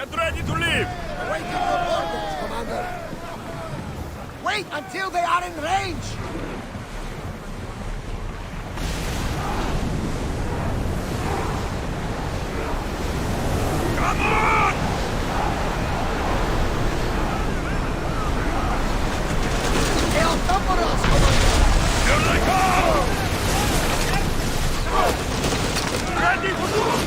Get ready to leave! Waiting for orders, Commander. Wait until they are in range! Come on! They'll cover us, Commander! Here they come! Ready for move!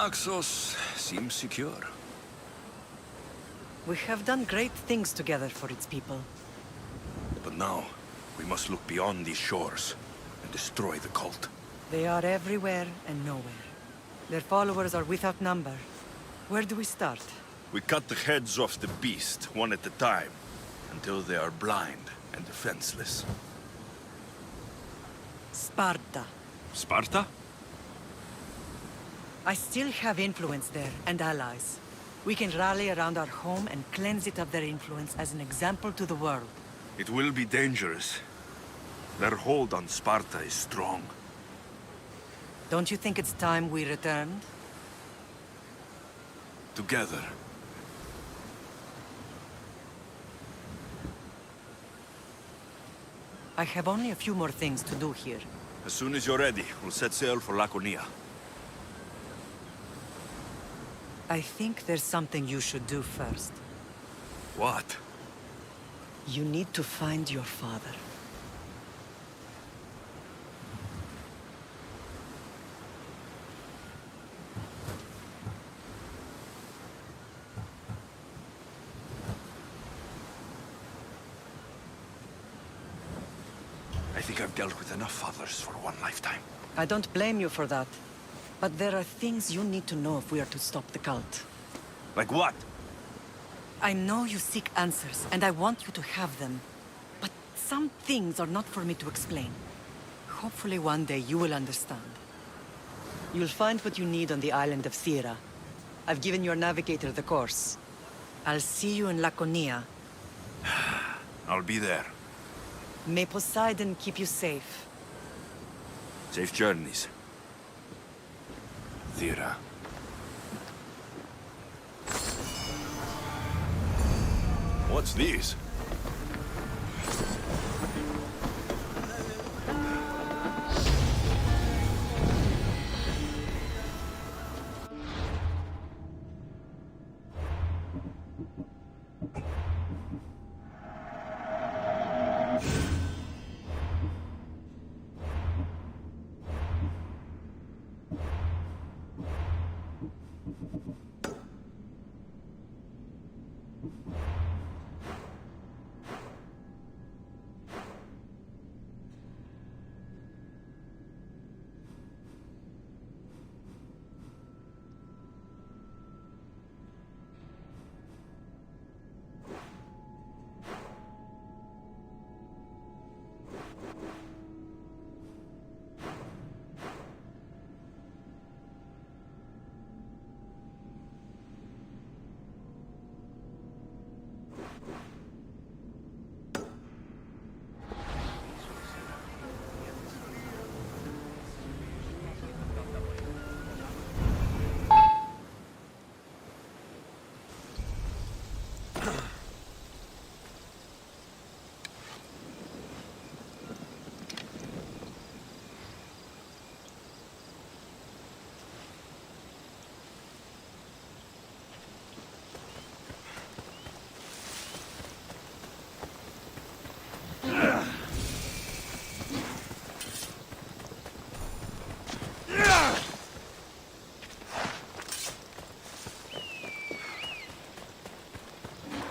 Naxos seems secure. We have done great things together for its people. But now, we must look beyond these shores and destroy the cult. They are everywhere and nowhere. Their followers are without number. Where do we start? We cut the heads off the beast, one at a time, until they are blind and defenseless. Sparta. Sparta? I still have influence there, and allies. We can rally around our home and cleanse it of their influence as an example to the world. It will be dangerous. Their hold on Sparta is strong. Don't you think it's time we returned? Together. I have only a few more things to do here. As soon as you're ready, we'll set sail for Laconia. I think there's something you should do first. What? You need to find your father. I think I've dealt with enough fathers for one lifetime. I don't blame you for that. But there are things you need to know if we are to stop the cult. Like what? I know you seek answers, and I want you to have them. But some things are not for me to explain. Hopefully one day you will understand. You'll find what you need on the island of Thera. I've given your navigator the course. I'll see you in Laconia. I'll be there. May Poseidon keep you safe. Safe journeys. Thera. What's this?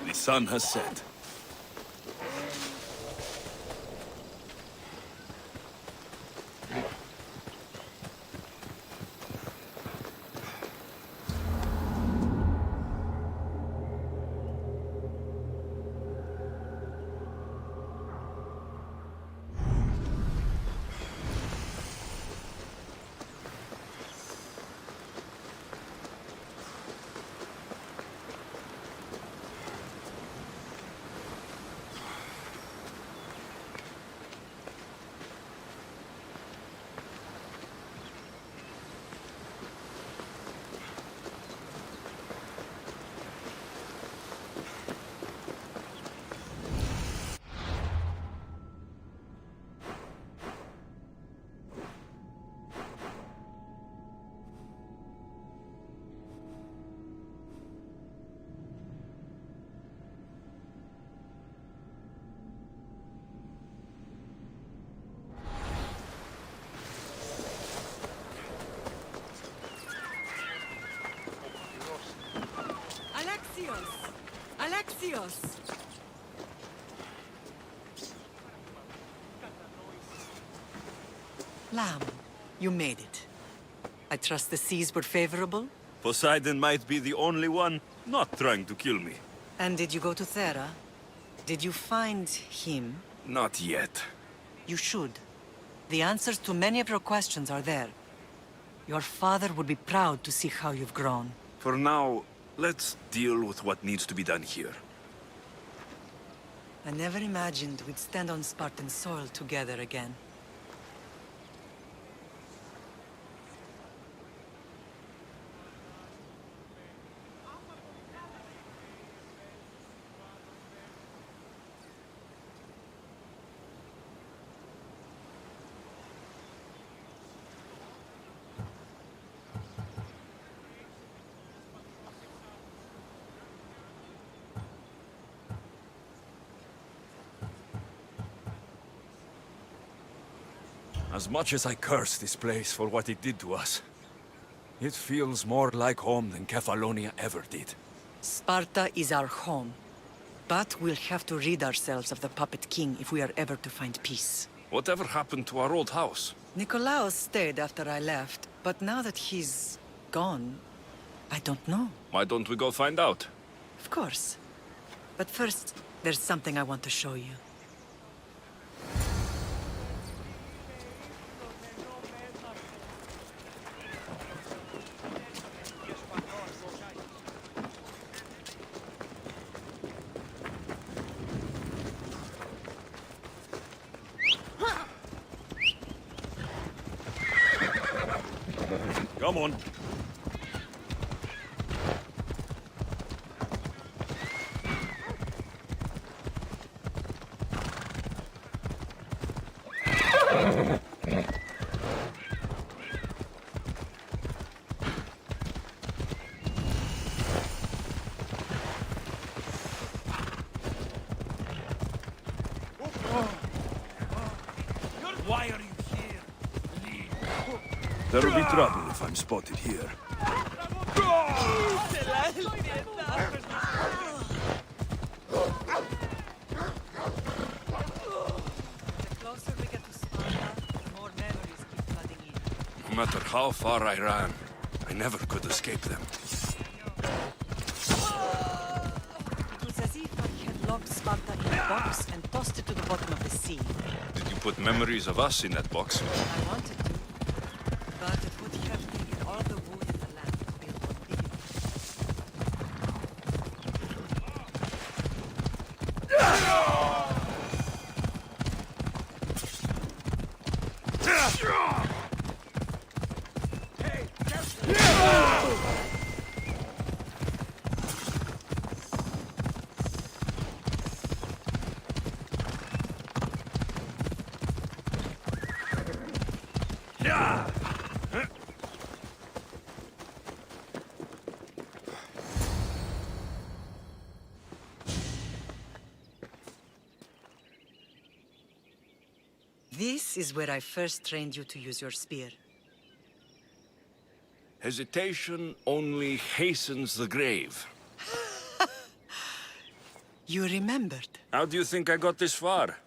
The sun has set. Misthios! Lamb, you made it. I trust the seas were favorable? Poseidon might be the only one not trying to kill me. And did you go to Thera? Did you find him? Not yet. You should. The answers to many of your questions are there. Your father would be proud to see how you've grown. For now, Let's deal with what needs to be done here. I never imagined we'd stand on Spartan soil together again. As much as I curse this place for what it did to us, it feels more like home than Kefalonia ever did. Sparta is our home. But we'll have to rid ourselves of the puppet king if we are ever to find peace. Whatever happened to our old house? Nikolaos stayed after I left, but now that he's gone, I don't know. Why don't we go find out? Of course. But first, there's something I want to show you. Come on. Why are you here? Leave. There'll be trouble if I'm spotted here. No matter how far I ran, I never could escape them. It was as if I had locked Sparta in a box and tossed it to the bottom of the sea. Did you put memories of us in that box? I wanted to, but it would have taken all the wood in the land to build one big This is where I first trained you to use your spear. Hesitation only hastens the grave. You remembered. How do you think I got this far?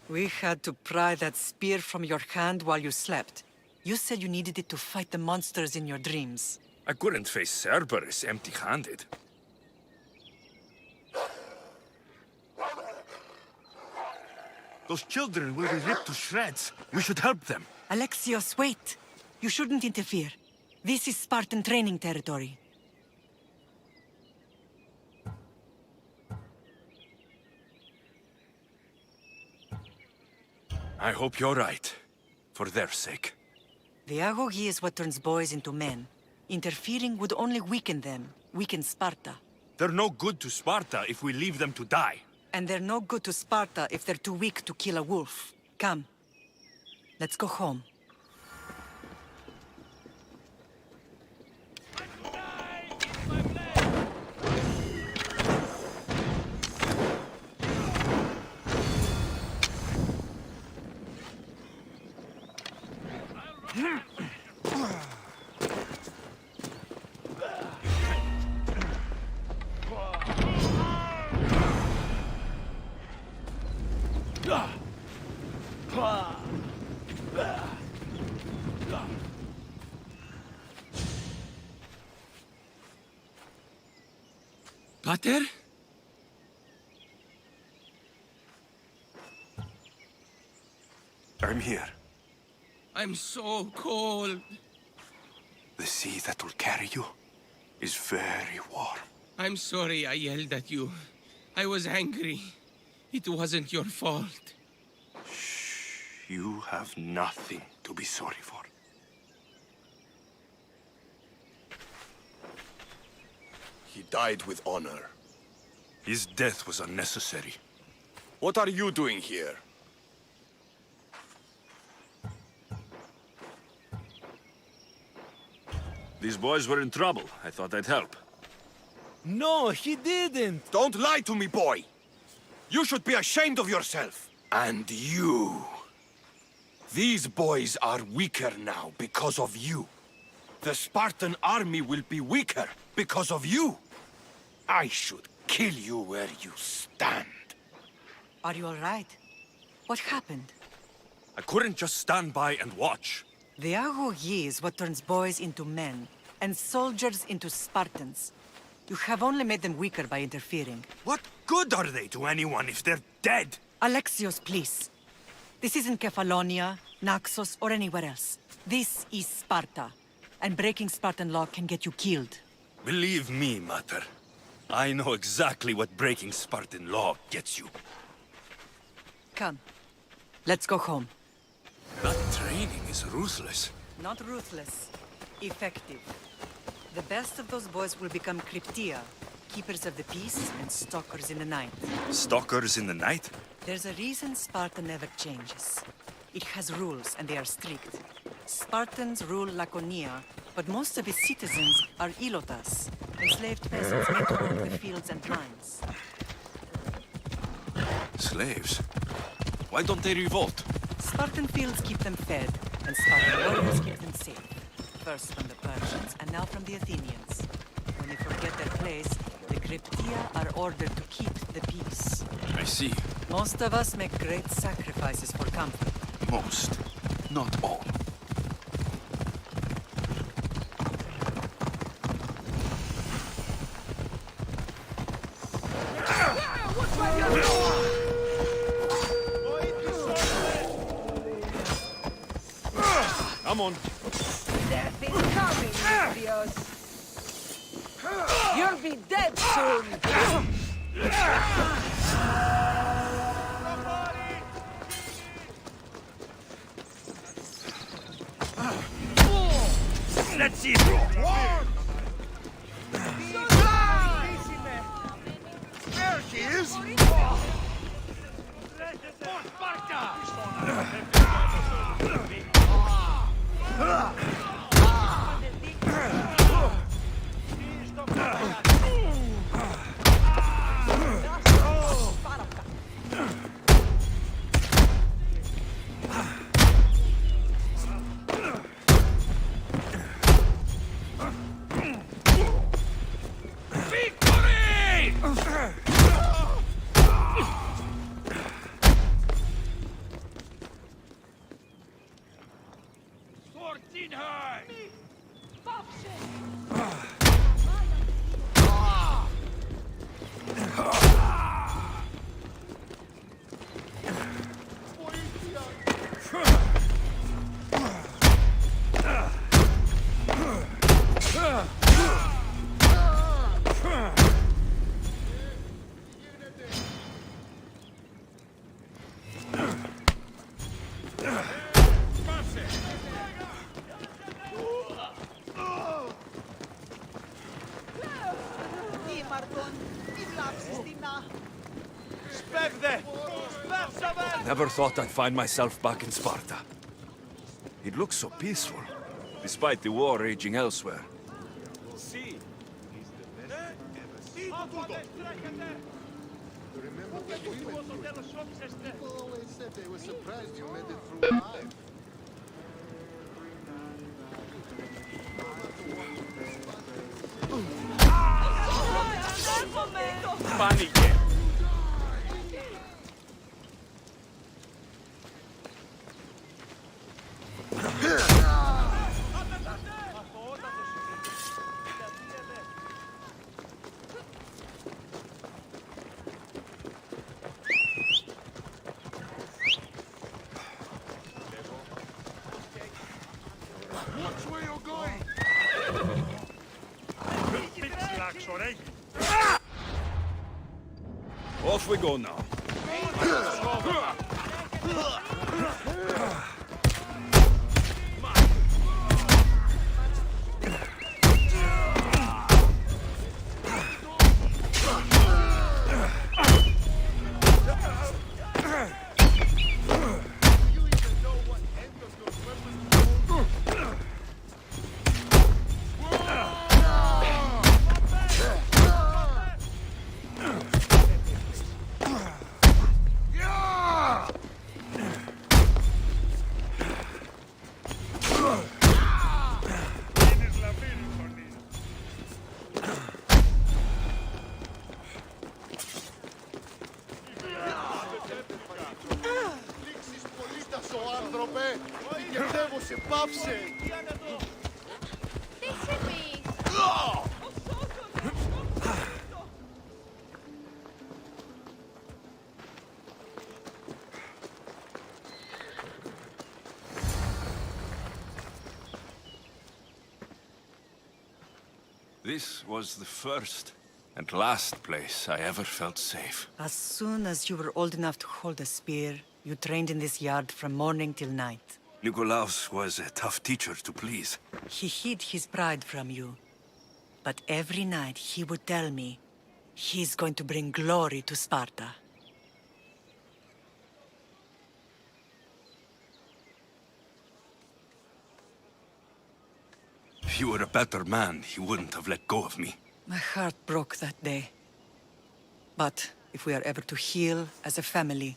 We had to pry that spear from your hand while you slept. You said you needed it to fight the monsters in your dreams. I couldn't face Cerberus empty-handed. Those children will be ripped to shreds. We should help them. Alexios, wait! You shouldn't interfere. This is Spartan training territory. I hope you're right. For their sake. The agogi is what turns boys into men. Interfering would only weaken them, weaken Sparta. They're no good to Sparta if we leave them to die. And they're no good to Sparta if they're too weak to kill a wolf. Come. Let's go home. Pater? I'm here. I'm so cold. The sea that will carry you is very warm. I'm sorry I yelled at you. I was angry. It wasn't your fault. You have nothing to be sorry for. He died with honor. His death was unnecessary. What are you doing here? These boys were in trouble. I thought I'd help. No, he didn't! Don't lie to me, boy! You should be ashamed of yourself! And you! These boys are weaker now because of you. The Spartan army will be weaker because of you. I should kill you where you stand. Are you all right? What happened? I couldn't just stand by and watch. The Agogi is what turns boys into men, and soldiers into Spartans. You have only made them weaker by interfering. What good are they to anyone if they're dead? Alexios, please. This isn't Kefalonia, Naxos, or anywhere else. This is Sparta, and breaking Spartan law can get you killed. Believe me, Mater. I know exactly what breaking Spartan law gets you. Come. Let's go home. That training is ruthless. Not ruthless. Effective. The best of those boys will become Cryptia, keepers of the peace and stalkers in the night. Stalkers in the night? There's a reason Sparta never changes. It has rules, and they are strict. Spartans rule Laconia, but most of its citizens are ilotas, enslaved peasants meant to work the fields and mines. Slaves? Why don't they revolt? Spartan fields keep them fed, and Spartan warriors keep them safe. First from the Persians, and now from the Athenians. When they forget their place, the Cryptia are ordered to keep the peace. I see. Most of us make great sacrifices for comfort. Most, not all. Come on. Death is coming, misthios. You'll be dead soon. Let's see it. There she is! Never thought I'd find myself back in Sparta. It looks so peaceful, despite the war raging elsewhere. People always said they were surprised you made it through alive. Panique! Watch where you're going! Pitch like, sorry. Off we go now. This was the first and last place I ever felt safe. As soon as you were old enough to hold a spear, you trained in this yard from morning till night. Nikolaos was a tough teacher to please. He hid his pride from you. But every night he would tell me, he's going to bring glory to Sparta. If he were a better man, he wouldn't have let go of me. My heart broke that day. But if we are ever to heal as a family,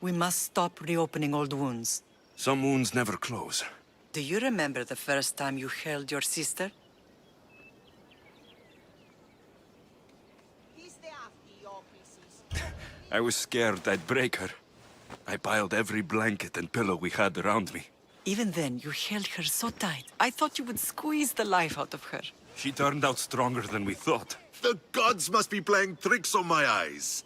we must stop reopening old wounds. Some wounds never close. Do you remember the first time you held your sister? I was scared I'd break her. I piled every blanket and pillow we had around me. Even then, you held her so tight. I thought you would squeeze the life out of her. She turned out stronger than we thought. The gods must be playing tricks on my eyes.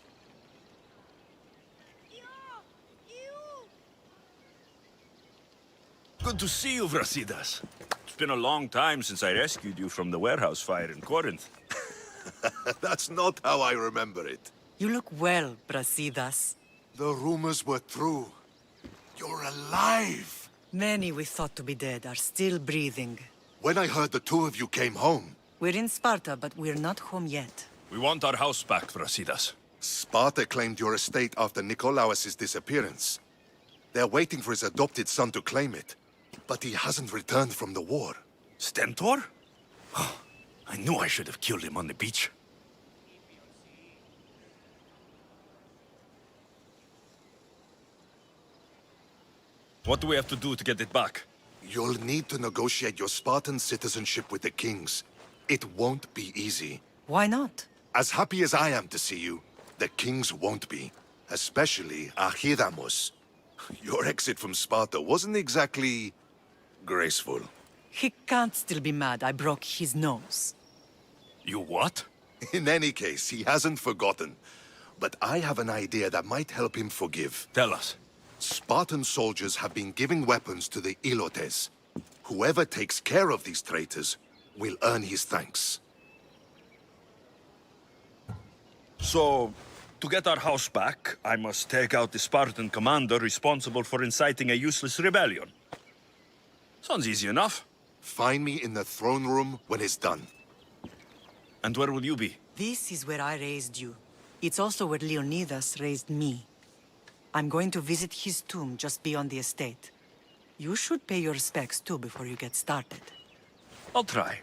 Good to see you, Brasidas. It's been a long time since I rescued you from the warehouse fire in Corinth. That's not how I remember it. You look well, Brasidas. The rumors were true. You're alive! Many we thought to be dead are still breathing. When I heard the two of you came home... We're in Sparta, but we're not home yet. We want our house back, Brasidas. Sparta claimed your estate after Nikolaos' disappearance. They're waiting for his adopted son to claim it. But he hasn't returned from the war. Stentor? I knew I should have killed him on the beach. What do we have to do to get it back? You'll need to negotiate your Spartan citizenship with the kings. It won't be easy. Why not? As happy as I am to see you, the kings won't be. Especially Archidamos. Your exit from Sparta wasn't exactly... graceful. He can't still be mad I broke his nose. You what? In any case, he hasn't forgotten. But I have an idea that might help him forgive. Tell us. Spartan soldiers have been giving weapons to the Ilotes. Whoever takes care of these traitors will earn his thanks. So, to get our house back, I must take out the Spartan commander responsible for inciting a useless rebellion. Sounds easy enough. Find me in the throne room when it's done. And where will you be? This is where I raised you. It's also where Leonidas raised me. I'm going to visit his tomb just beyond the estate. You should pay your respects too before you get started. I'll try.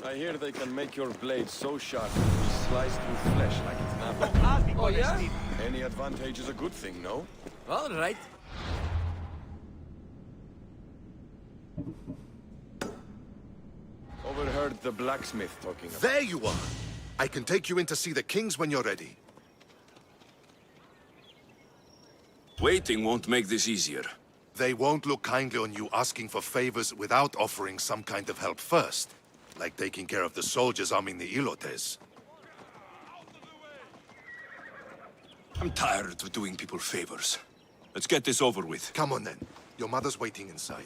I hear they can make your blade so sharp it will be sliced through flesh like it's an apple. Oh, yeah? Any advantage is a good thing, no? All right. Overheard the blacksmith talking about... There you are! I can take you in to see the kings when you're ready. Waiting won't make this easier. They won't look kindly on you asking for favors without offering some kind of help first. Like taking care of the soldiers arming the Ilotes. I'm tired of doing people favors. Let's get this over with. Come on then. Your mother's waiting inside.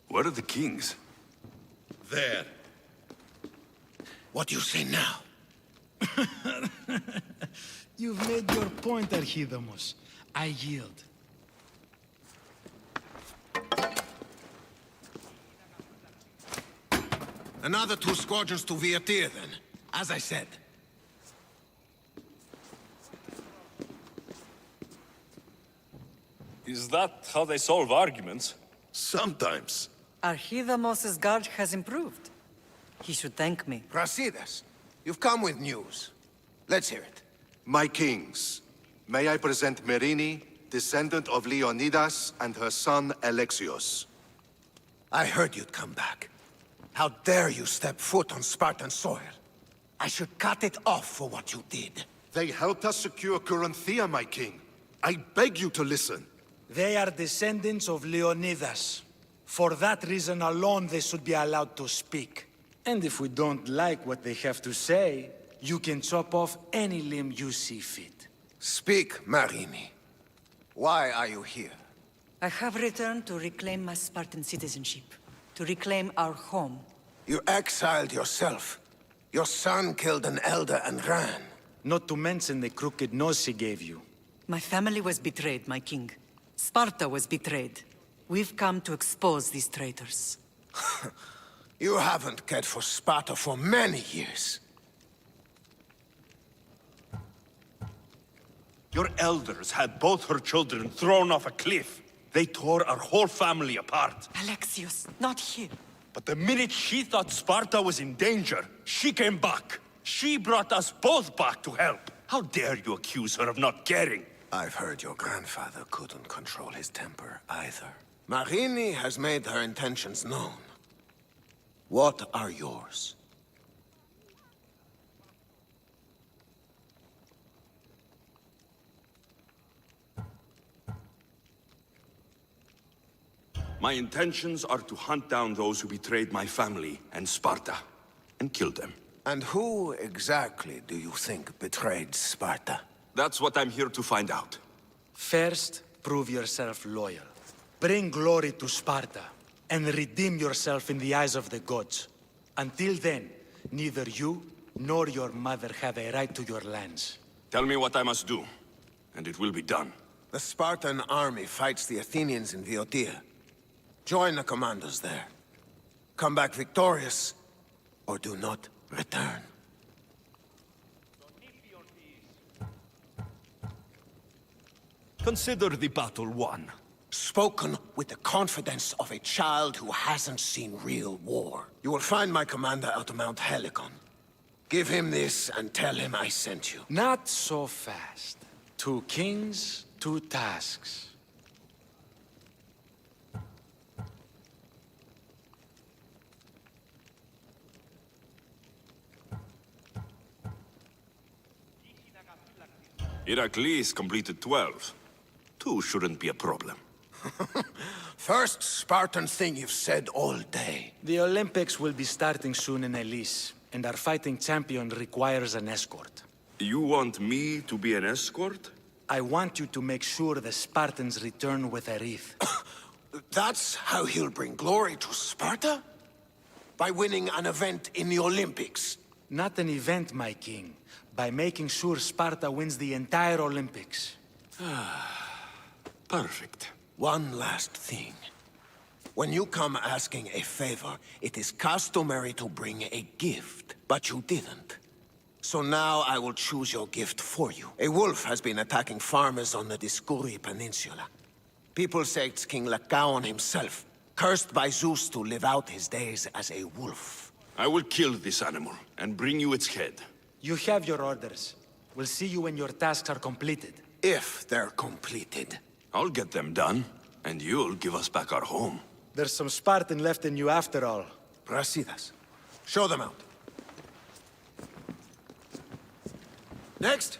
Where are the kings? There. What do you say now? You've made your point, Archidamos. I yield. Another 2 squadrons to Viatir, then. As I said. Is that how they solve arguments? Sometimes. Archidamos' guard has improved. He should thank me. Brasidas, you've come with news. Let's hear it. My kings, may I present Merini, descendant of Leonidas, and her son Alexios. I heard you'd come back. How dare you step foot on Spartan soil? I should cut it off for what you did. They helped us secure Corinthia, my king. I beg you to listen. They are descendants of Leonidas. For that reason alone, they should be allowed to speak. And if we don't like what they have to say, you can chop off any limb you see fit. Speak, Marini. Why are you here? I have returned to reclaim my Spartan citizenship. To reclaim our home. You exiled yourself. Your son killed an elder and ran. Not to mention the crooked nose he gave you. My family was betrayed, my king. Sparta was betrayed. We've come to expose these traitors. You haven't cared for Sparta for many years. Your elders had both her children thrown off a cliff. They tore our whole family apart. Alexios, not here. But the minute she thought Sparta was in danger, she came back. She brought us both back to help. How dare you accuse her of not caring? I've heard your grandfather couldn't control his temper either. Marini has made her intentions known. What are yours? My intentions are to hunt down those who betrayed my family and Sparta, and kill them. And who exactly do you think betrayed Sparta? That's what I'm here to find out. First, prove yourself loyal. Bring glory to Sparta, and redeem yourself in the eyes of the gods. Until then, neither you nor your mother have a right to your lands. Tell me what I must do, and it will be done. The Spartan army fights the Athenians in Viotia. Join the commandos there. Come back victorious, or do not return. Consider the battle won. Spoken with the confidence of a child who hasn't seen real war. You will find my commander out of Mount Helicon. Give him this and tell him I sent you. Not so fast. 2 kings, 2 tasks. Heracles completed 12. 2 shouldn't be a problem. First Spartan thing you've said all day. The Olympics will be starting soon in Elis, and our fighting champion requires an escort. You want me to be an escort? I want you to make sure the Spartans return with a wreath. That's how he'll bring glory to Sparta? By winning an event in the Olympics? Not an event, my king. By making sure Sparta wins the entire Olympics. Perfect. One last thing. When you come asking a favor, it is customary to bring a gift, but you didn't. So now I will choose your gift for you. A wolf has been attacking farmers on the Discuri Peninsula. People say it's King Lycaon himself, cursed by Zeus to live out his days as a wolf. I will kill this animal and bring you its head. You have your orders. We'll see you when your tasks are completed. If they're completed. I'll get them done, and you'll give us back our home. There's some Spartan left in you after all. Brasidas. Show them out. Next.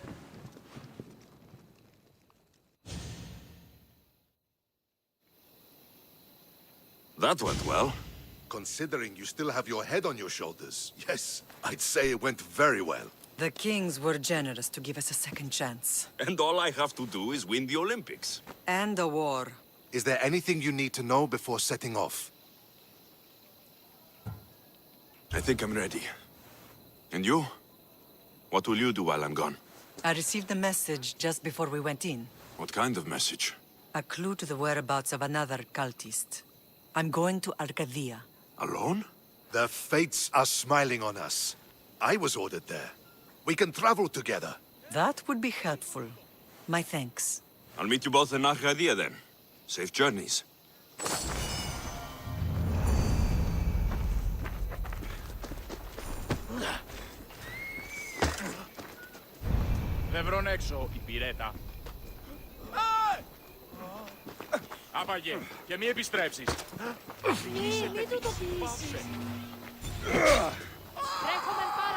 That went well. Considering you still have your head on your shoulders, yes, I'd say it went very well. The kings were generous to give us a second chance. And all I have to do is win the Olympics. And a war. Is there anything you need to know before setting off? I think I'm ready. And you? What will you do while I'm gone? I received a message just before we went in. What kind of message? A clue to the whereabouts of another cultist. I'm going to Arcadia. Alone? The fates are smiling on us. I was ordered there. We can travel together. That would be helpful. My thanks. I'll meet you both in Arcadia then. Safe journeys. Δεν βρουν έξω η πυρέτα. Άπαγε και μη επιστρέψεις. Μην του το πείσεις. Τρέχουμε πάρα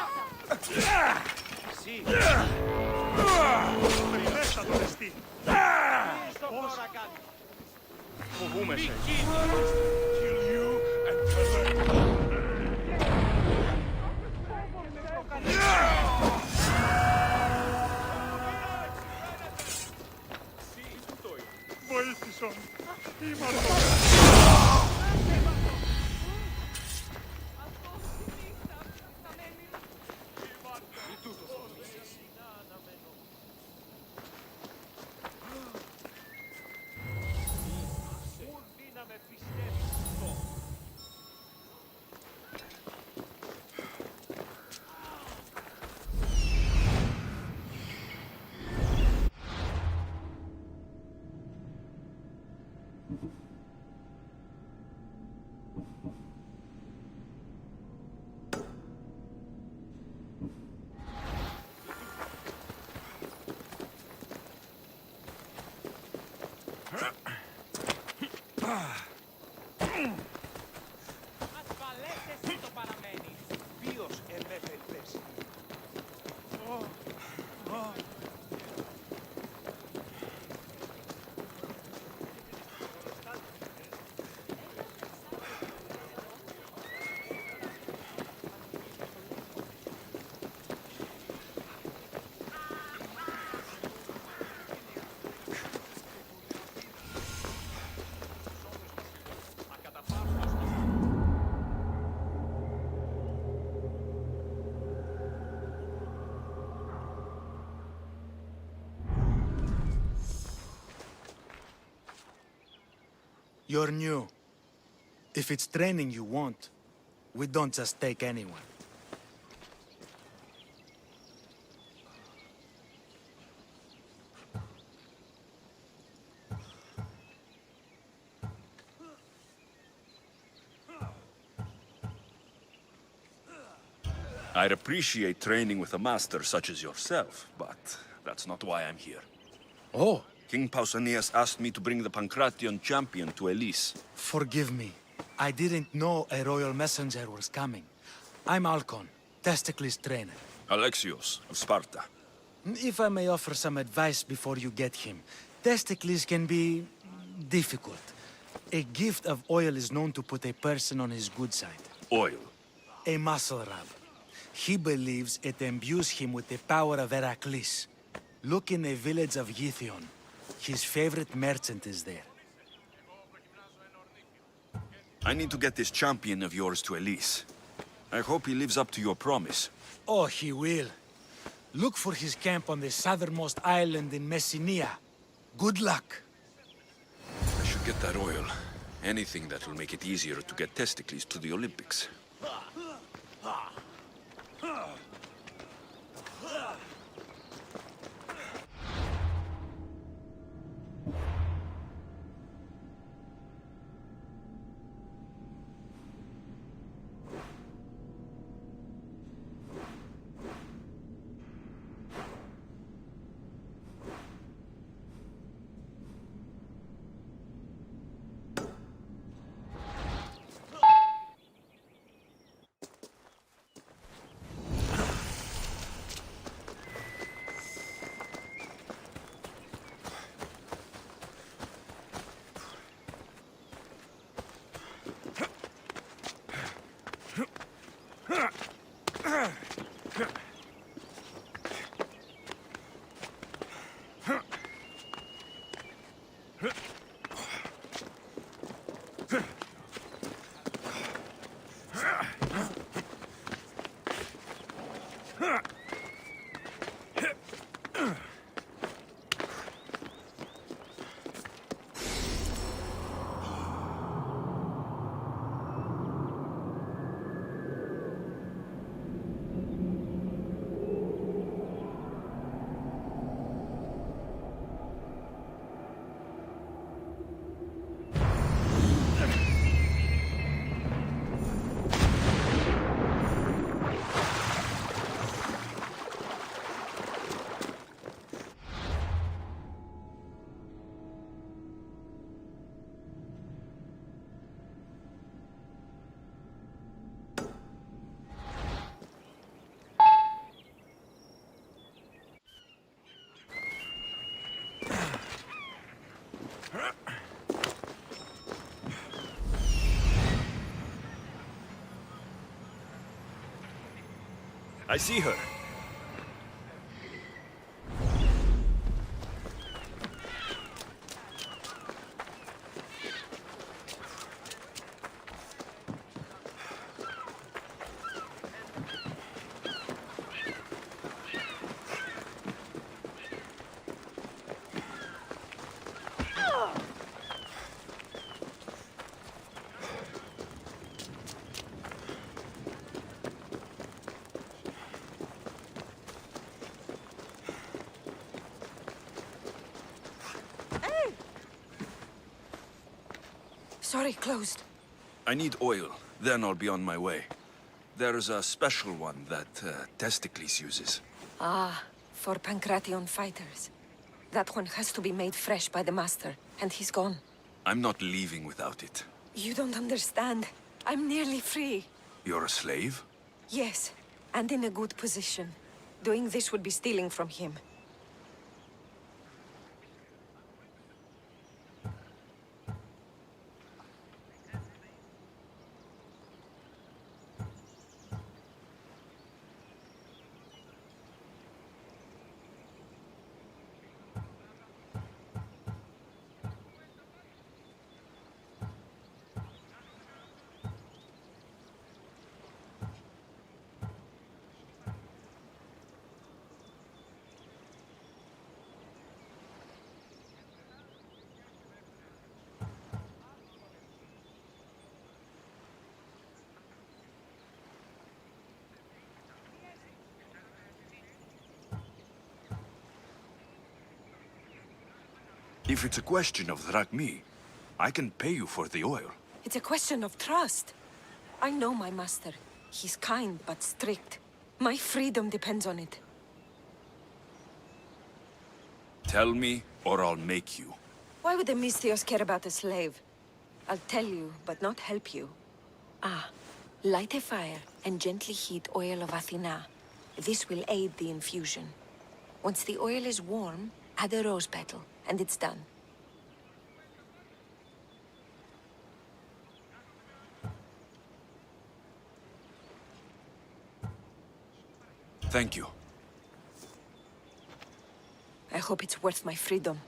Μέσα το δεστή. Πώς να κάνει. Φοβούμαι σε. Βοήθησον. Είμαστε. You're new. If it's training you want, we don't just take anyone. I'd appreciate training with a master such as yourself, but that's not why I'm here. Oh. King Pausanias asked me to bring the Pancration champion to Elise. Forgive me. I didn't know a royal messenger was coming. I'm Alcon, Testicles' trainer. Alexios of Sparta. If I may offer some advice before you get him, Testicles can be difficult. A gift of oil is known to put a person on his good side. Oil? A muscle rub. He believes it imbues him with the power of Heracles. Look in the village of Githyon. His favorite merchant is there. I need to get this champion of yours to Elise. I hope he lives up to your promise. Oh, he will. Look for his camp on the southernmost island in Messenia. Good luck. I should get that oil. Anything that will make it easier to get Testicles to the Olympics. I see her. Sorry, closed. I need oil, then I'll be on my way. There's a special one that Testicles uses. Ah, for Pancration fighters. That one has to be made fresh by the master, and he's gone. I'm not leaving without it. You don't understand. I'm nearly free. You're a slave? Yes, and in a good position. Doing this would be stealing from him. If it's a question of drachmi, I can pay you for the oil. It's a question of trust. I know my master. He's kind but strict. My freedom depends on it. Tell me, or I'll make you. Why would the misthios care about a slave? I'll tell you, but not help you. Ah, light a fire and gently heat oil of Athena. This will aid the infusion. Once the oil is warm, add a rose petal, and it's done. Thank you. I hope it's worth my freedom.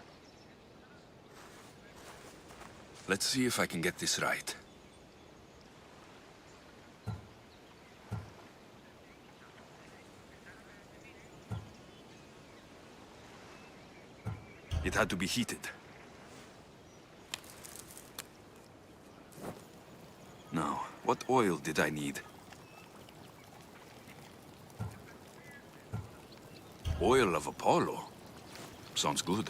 Let's see if I can get this right. It had to be heated. Now, what oil did I need? Oil of Apollo? Sounds good.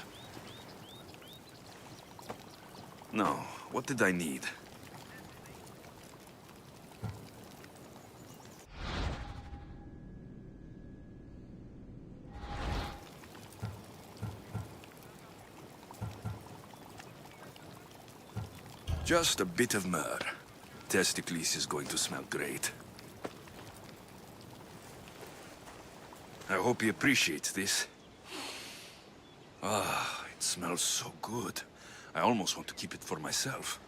Now, what did I need? Just a bit of myrrh. Testicles is going to smell great. I hope he appreciates this. Ah, it smells so good. I almost want to keep it for myself.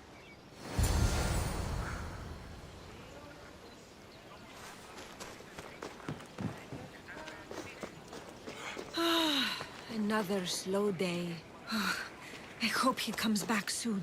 Another slow day. I hope he comes back soon.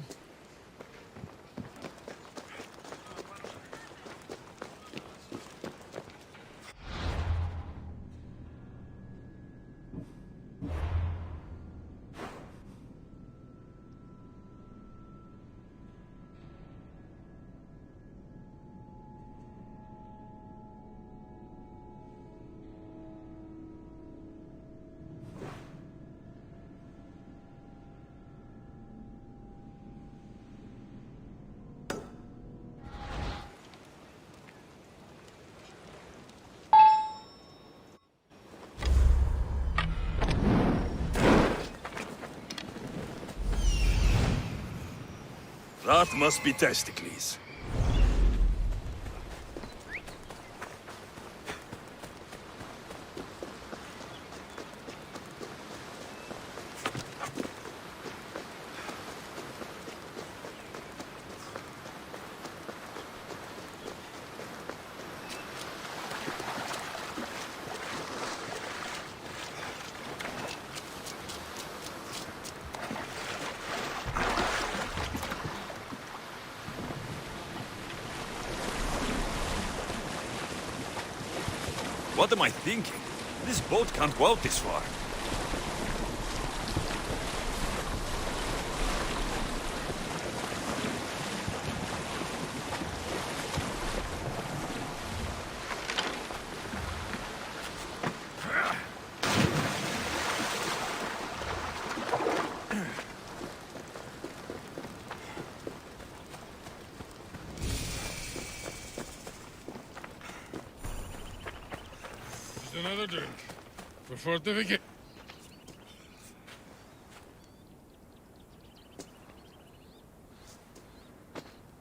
That must be testicles. What am I thinking? This boat can't go out this far. Another drink. For fortification.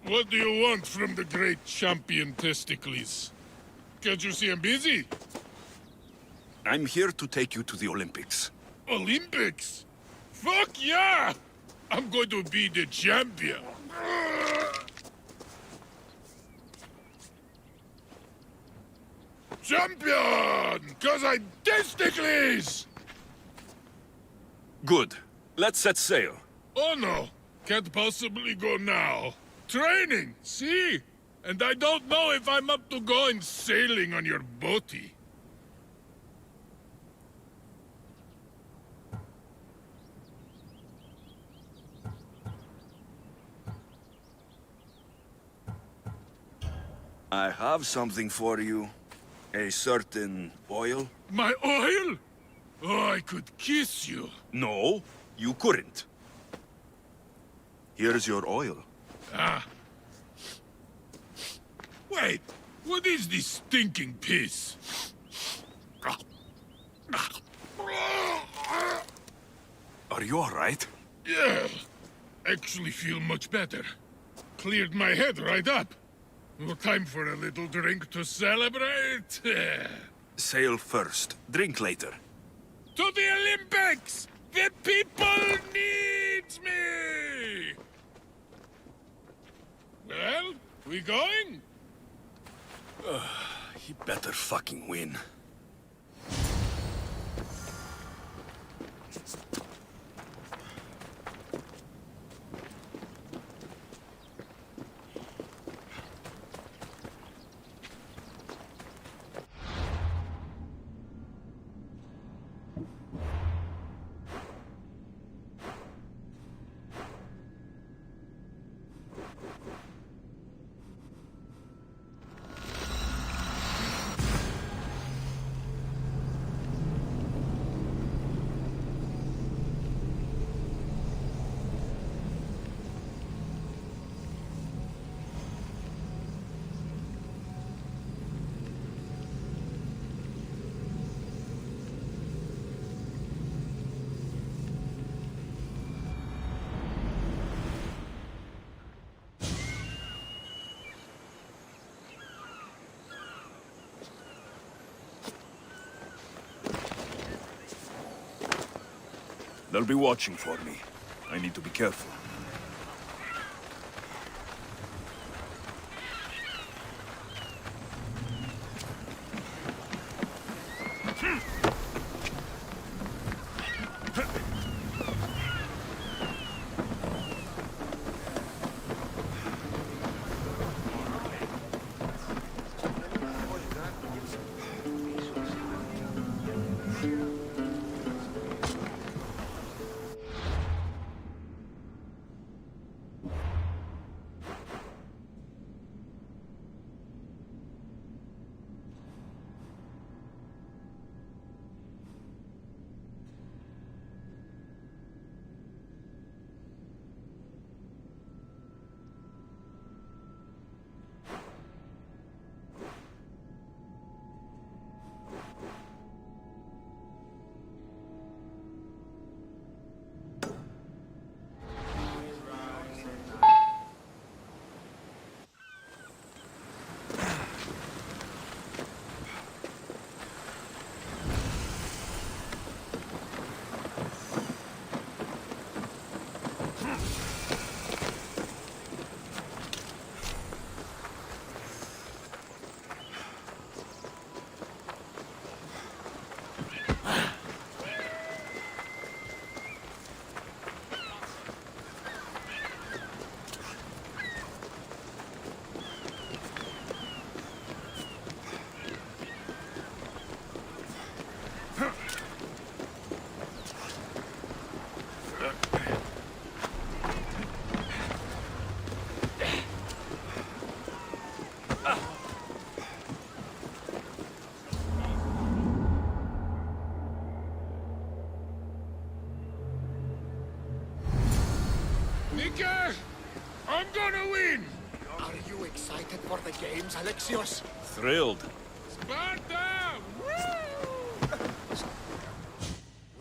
What do you want from the great champion Testicles? Can't you see I'm busy? I'm here to take you to the Olympics. Olympics? Fuck yeah! I'm going to be the champion. Champion! 'Cause I'm Testicles! Good. Let's set sail. Oh no, can't possibly go now. Training, see? And I don't know if I'm up to going sailing on your boaty. I have something for you. A certain oil. My oil? Oh, I could kiss you. No, you couldn't. Here's your oil. Ah. Wait, what is this stinking piss? Are you all right? Yeah, actually feel much better. Cleared my head right up. No time for a little drink to celebrate. Sail first, drink later. To the Olympics! The people needs me! Well, we going? He better fucking win. They'll be watching for me. I need to be careful. Mika! I'm gonna win! Are you excited for the games, Alexios? Thrilled. Sparta! Woo!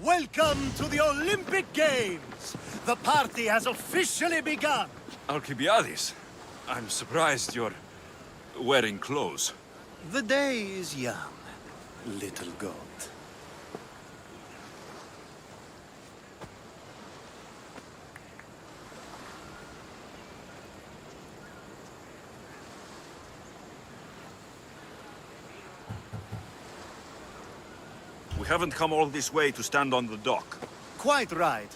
Welcome to the Olympic Games! The party has officially begun! Alcibiades, I'm surprised you're wearing clothes. The day is young, little goat. We haven't come all this way to stand on the dock. Quite right.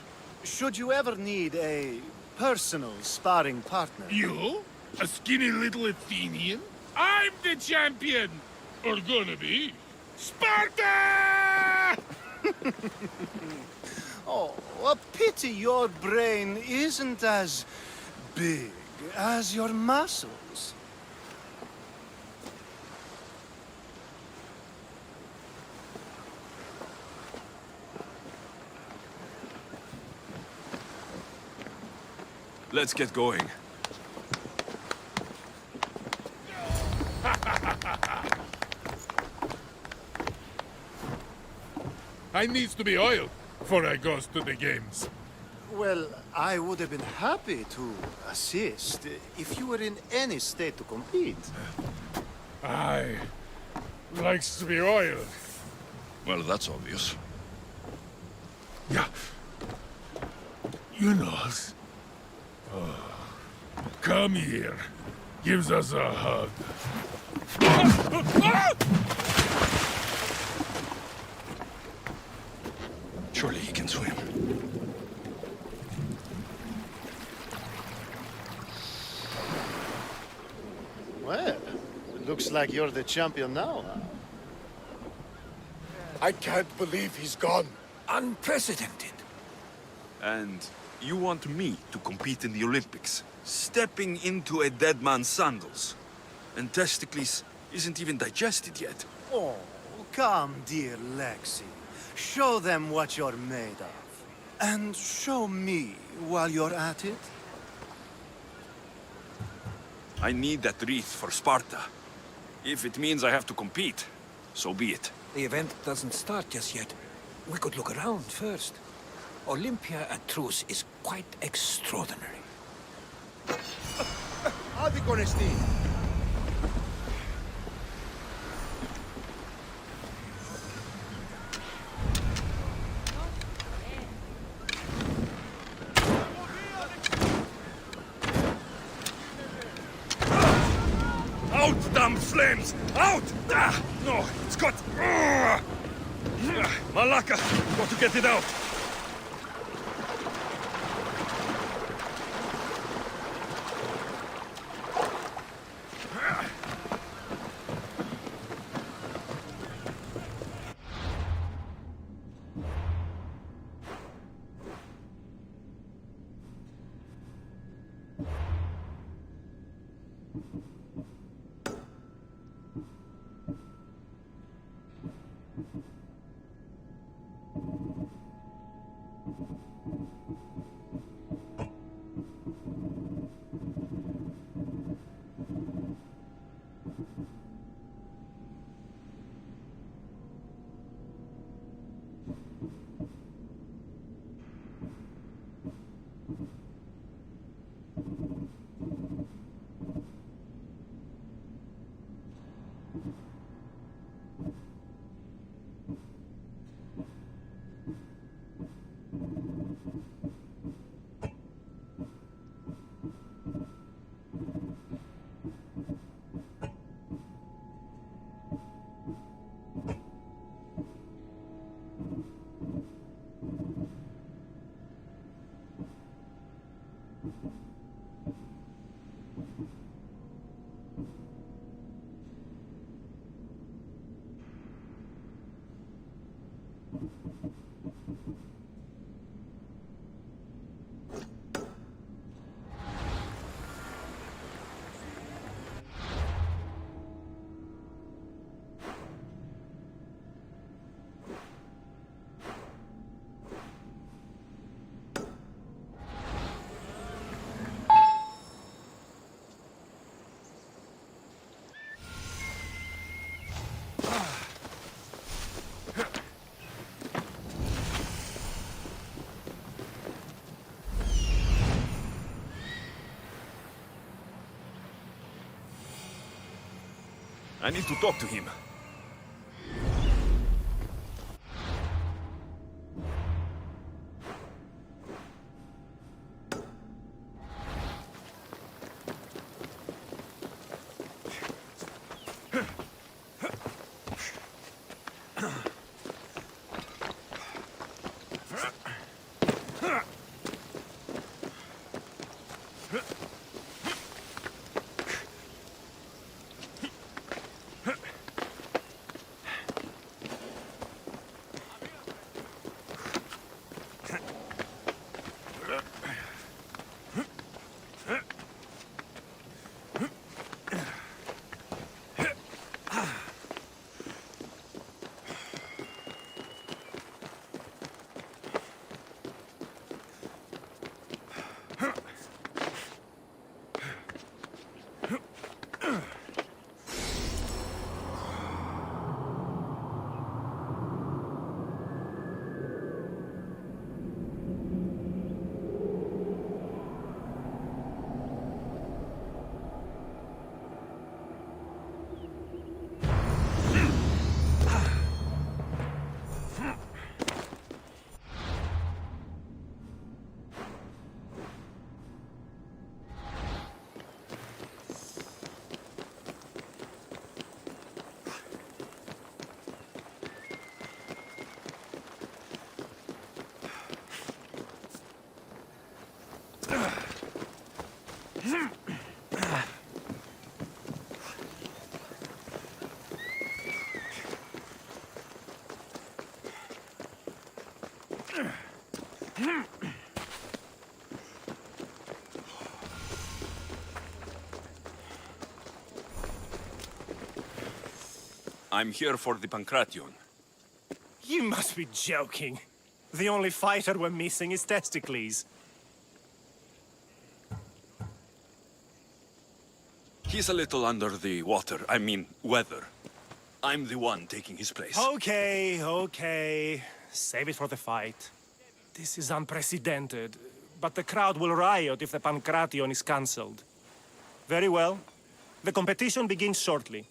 Should you ever need a personal sparring partner... You? A skinny little Athenian? I'm the champion! Or gonna be. Sparta! Oh, a pity your brain isn't as big as your muscles. Let's get going. I needs to be oiled before I goes to the games. Well, I would have been happy to assist if you were in any state to compete. I likes to be oiled. Well, that's obvious. Yeah. You knows. Oh. Come here. Gives us a hug. Surely he can swim. Well, it looks like you're the champion now, huh? I can't believe he's gone. Unprecedented. And you want me to compete in the Olympics? Stepping into a dead man's sandals. And Testicles isn't even digested yet. Oh, come, dear Lexi. Show them what you're made of. And show me while you're at it. I need that wreath for Sparta. If it means I have to compete, so be it. The event doesn't start just yet. We could look around first. Olympia at truce is quite extraordinary. Out, damn flames! Out! Ah, no, it's got... Malaka, got to get it out. I need to talk to him. I'm here for the Pancration. You must be joking. The only fighter we're missing is Testicles. He's a little under the water, I mean, weather. I'm the one taking his place. Okay. Save it for the fight. This is unprecedented, but the crowd will riot if the Pancration is cancelled. Very well. The competition begins shortly.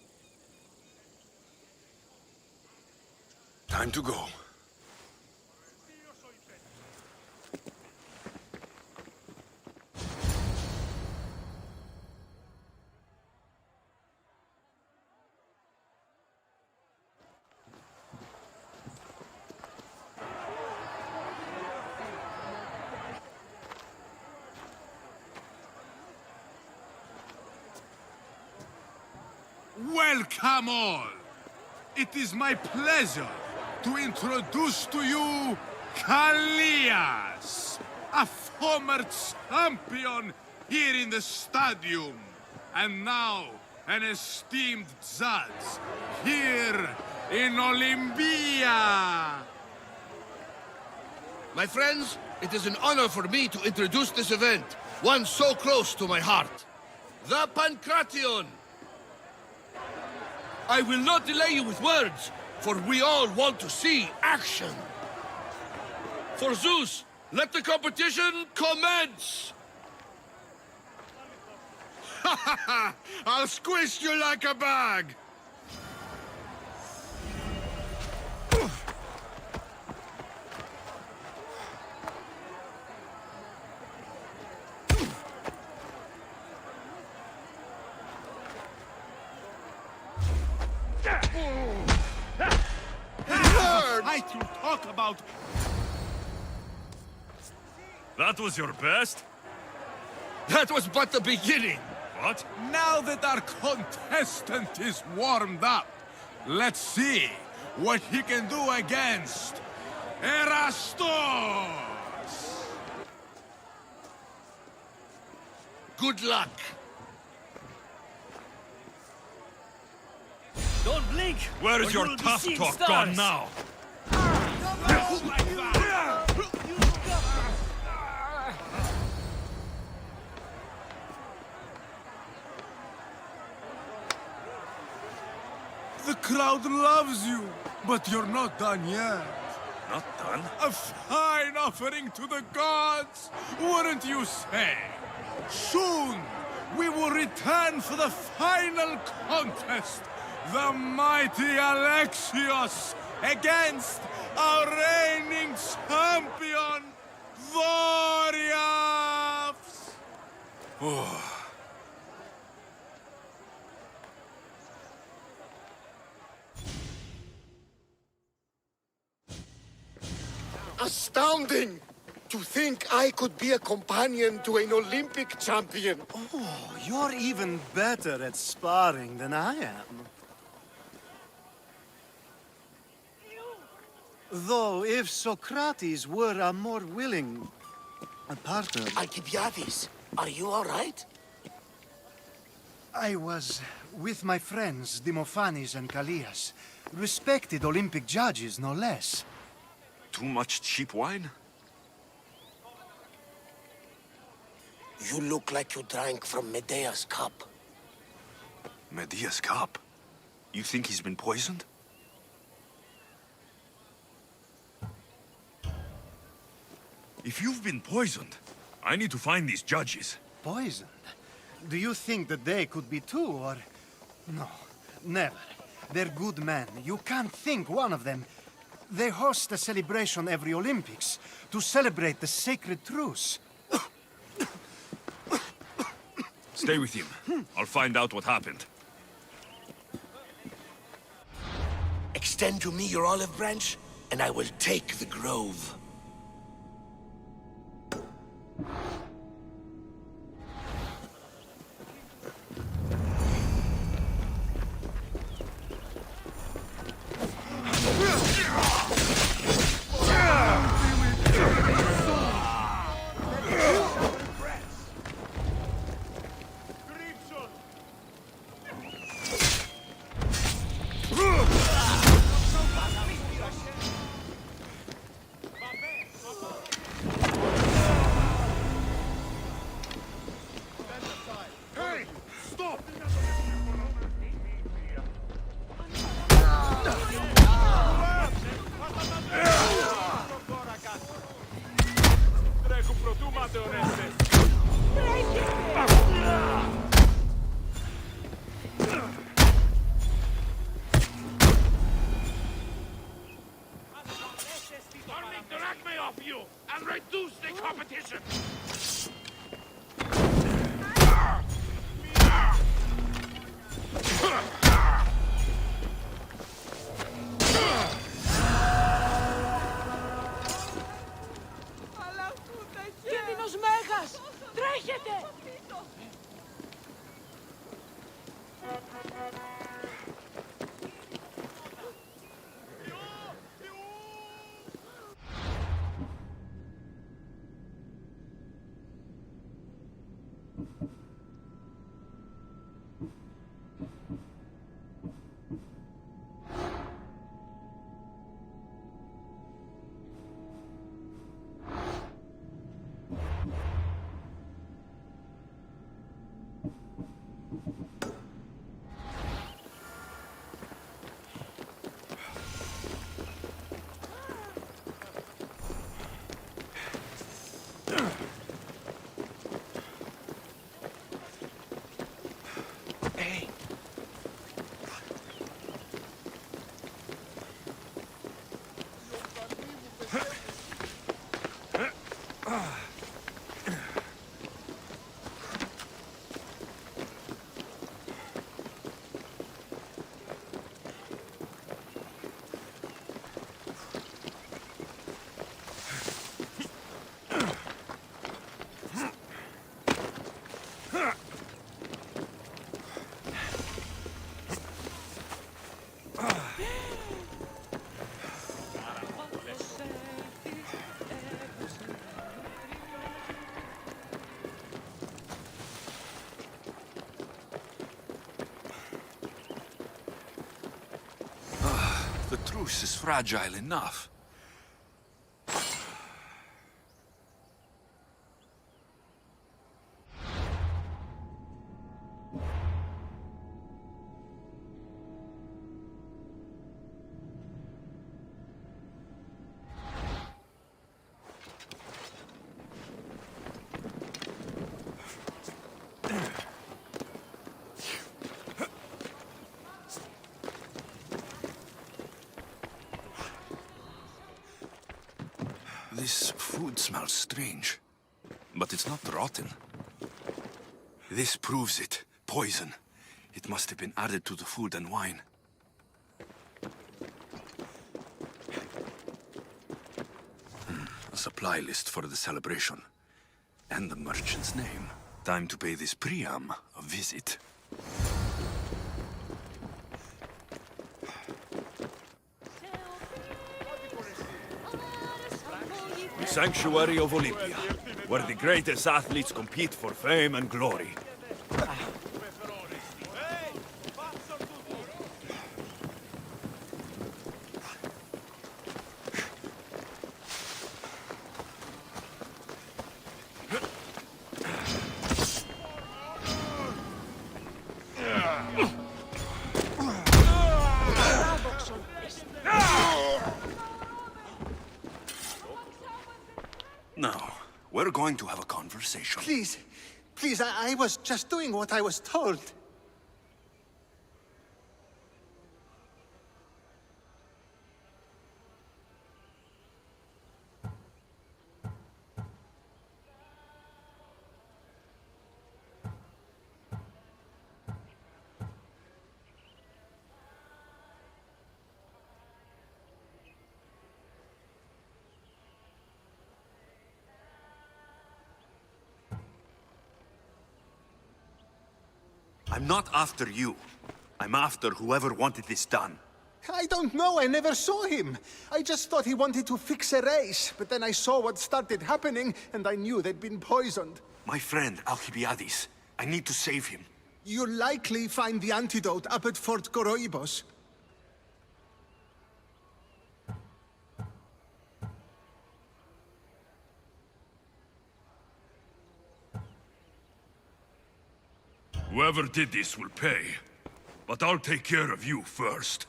Time to go. Welcome all! It is my pleasure to introduce to you Callias, a former champion here in the stadium, and now an esteemed judge here in Olympia. My friends, it is an honor for me to introduce this event, one so close to my heart. The Pancration! I will not delay you with words, for we all want to see action. For Zeus, let the competition commence! Ha ha ha! I'll squish you like a bag! Fight you talk about. That was your best? That was but the beginning! What? Now that our contestant is warmed up, let's see what he can do against Erastos! Good luck! Don't blink! Where's your tough talk gone now? The crowd loves you, but you're not done yet. Not done? A fine offering to the gods, wouldn't you say? Soon, we will return for the final contest. The mighty Alexios against our reigning champion, Doriaphs! Astounding! To think I could be a companion to an Olympic champion. Oh, you're even better at sparring than I am. Though, if Socrates were a more willing partner... Alcibiades, are you all right? I was with my friends, Demophanes and Callias. Respected Olympic judges, no less. Too much cheap wine? You look like you drank from Medea's cup. Medea's cup? You think he's been poisoned? If you've been poisoned, I need to find these judges. Poisoned? Do you think that they could be too, or... No, never. They're good men. You can't think one of them. They host a celebration every Olympics to celebrate the sacred truce. Stay with him. I'll find out what happened. Extend to me your olive branch, and I will take the grove. The truce is fragile enough. This food smells strange, but it's not rotten. This proves it. Poison. It must have been added to the food and wine. A supply list for the celebration. And the merchant's name. Time to pay this Priam a visit. The sanctuary of Olympia, where the greatest athletes compete for fame and glory. Now, we're going to have a conversation. Please, please, I was just doing what I was told. I'm not after you. I'm after whoever wanted this done. I don't know, I never saw him. I just thought he wanted to fix a race, but then I saw what started happening, and I knew they'd been poisoned. My friend, Alcibiades. I need to save him. You'll likely find the antidote up at Fort Koroibos. Whoever did this will pay. But I'll take care of you first.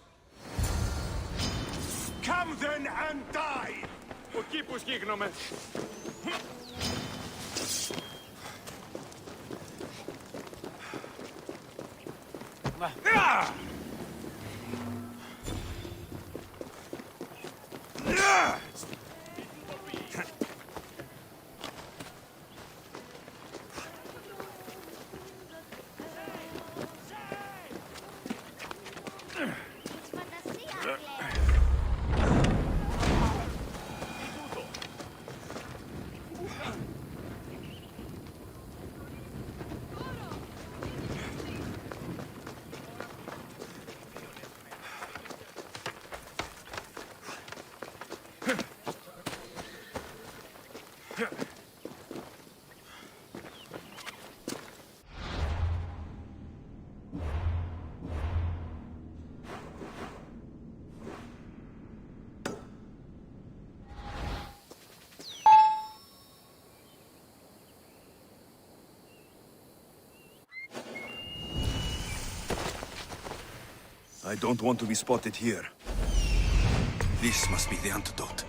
Come then and die! I don't want to be spotted here. This must be the antidote.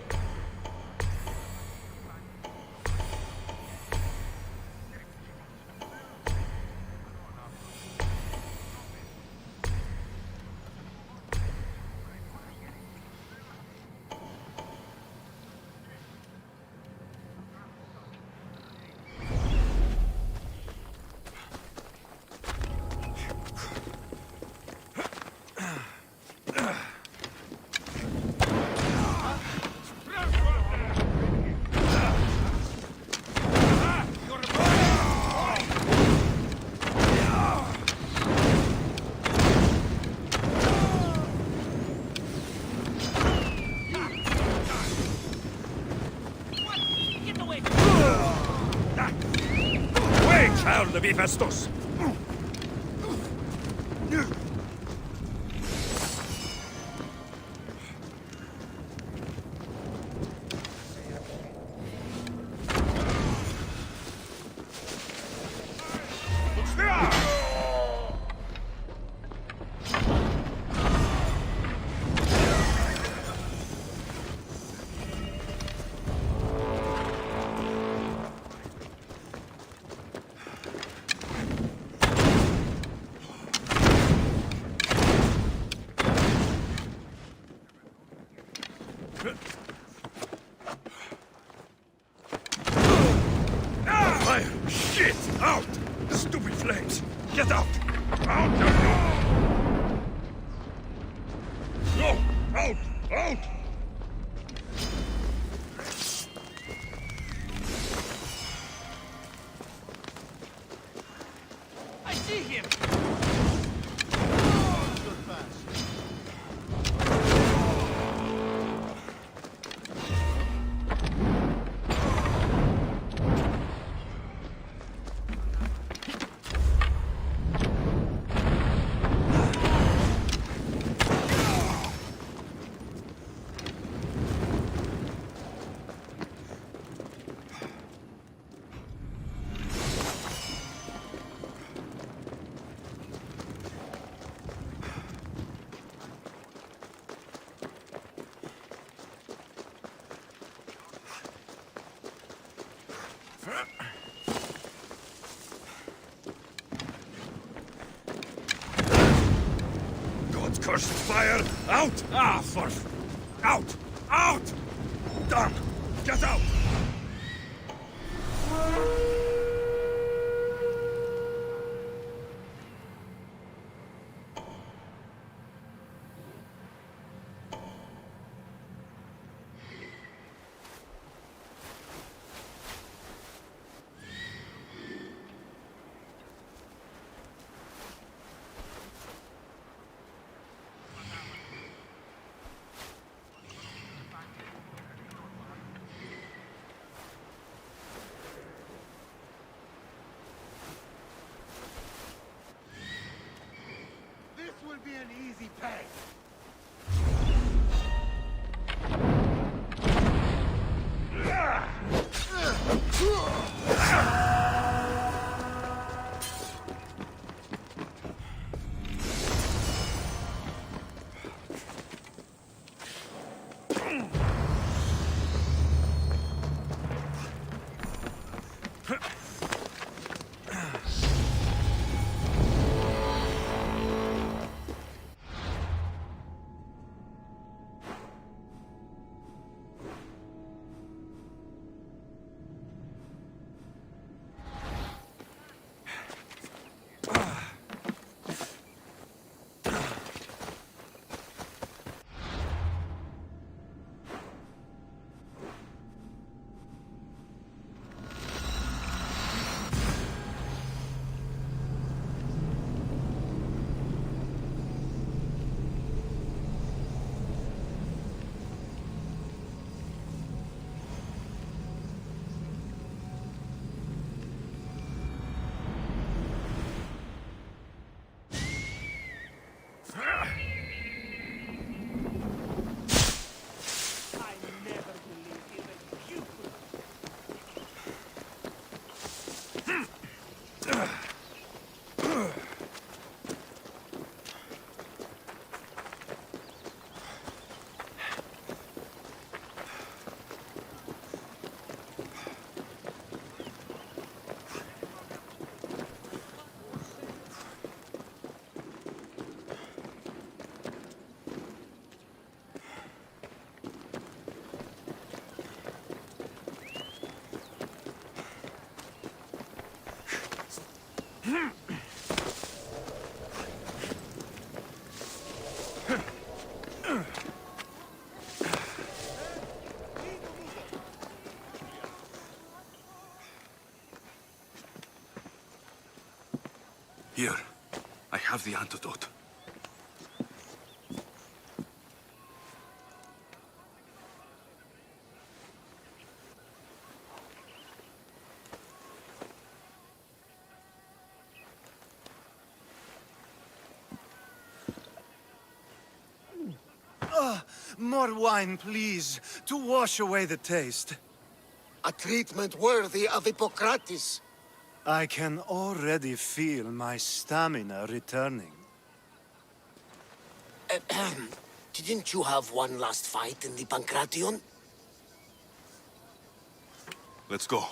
Child of Hephaestus! Fire! Shit! Out! Stupid flames! Get out! Out of you! No! Out! Out! I see him! God cursed fire! Out! Ah, for... Out! Out! Done! Get out! Will be an easy pay. have the antidote. More wine, please, to wash away the taste. A treatment worthy of Hippocrates. I can already feel my stamina returning. Didn't you have one last fight in the Pancration? Let's go.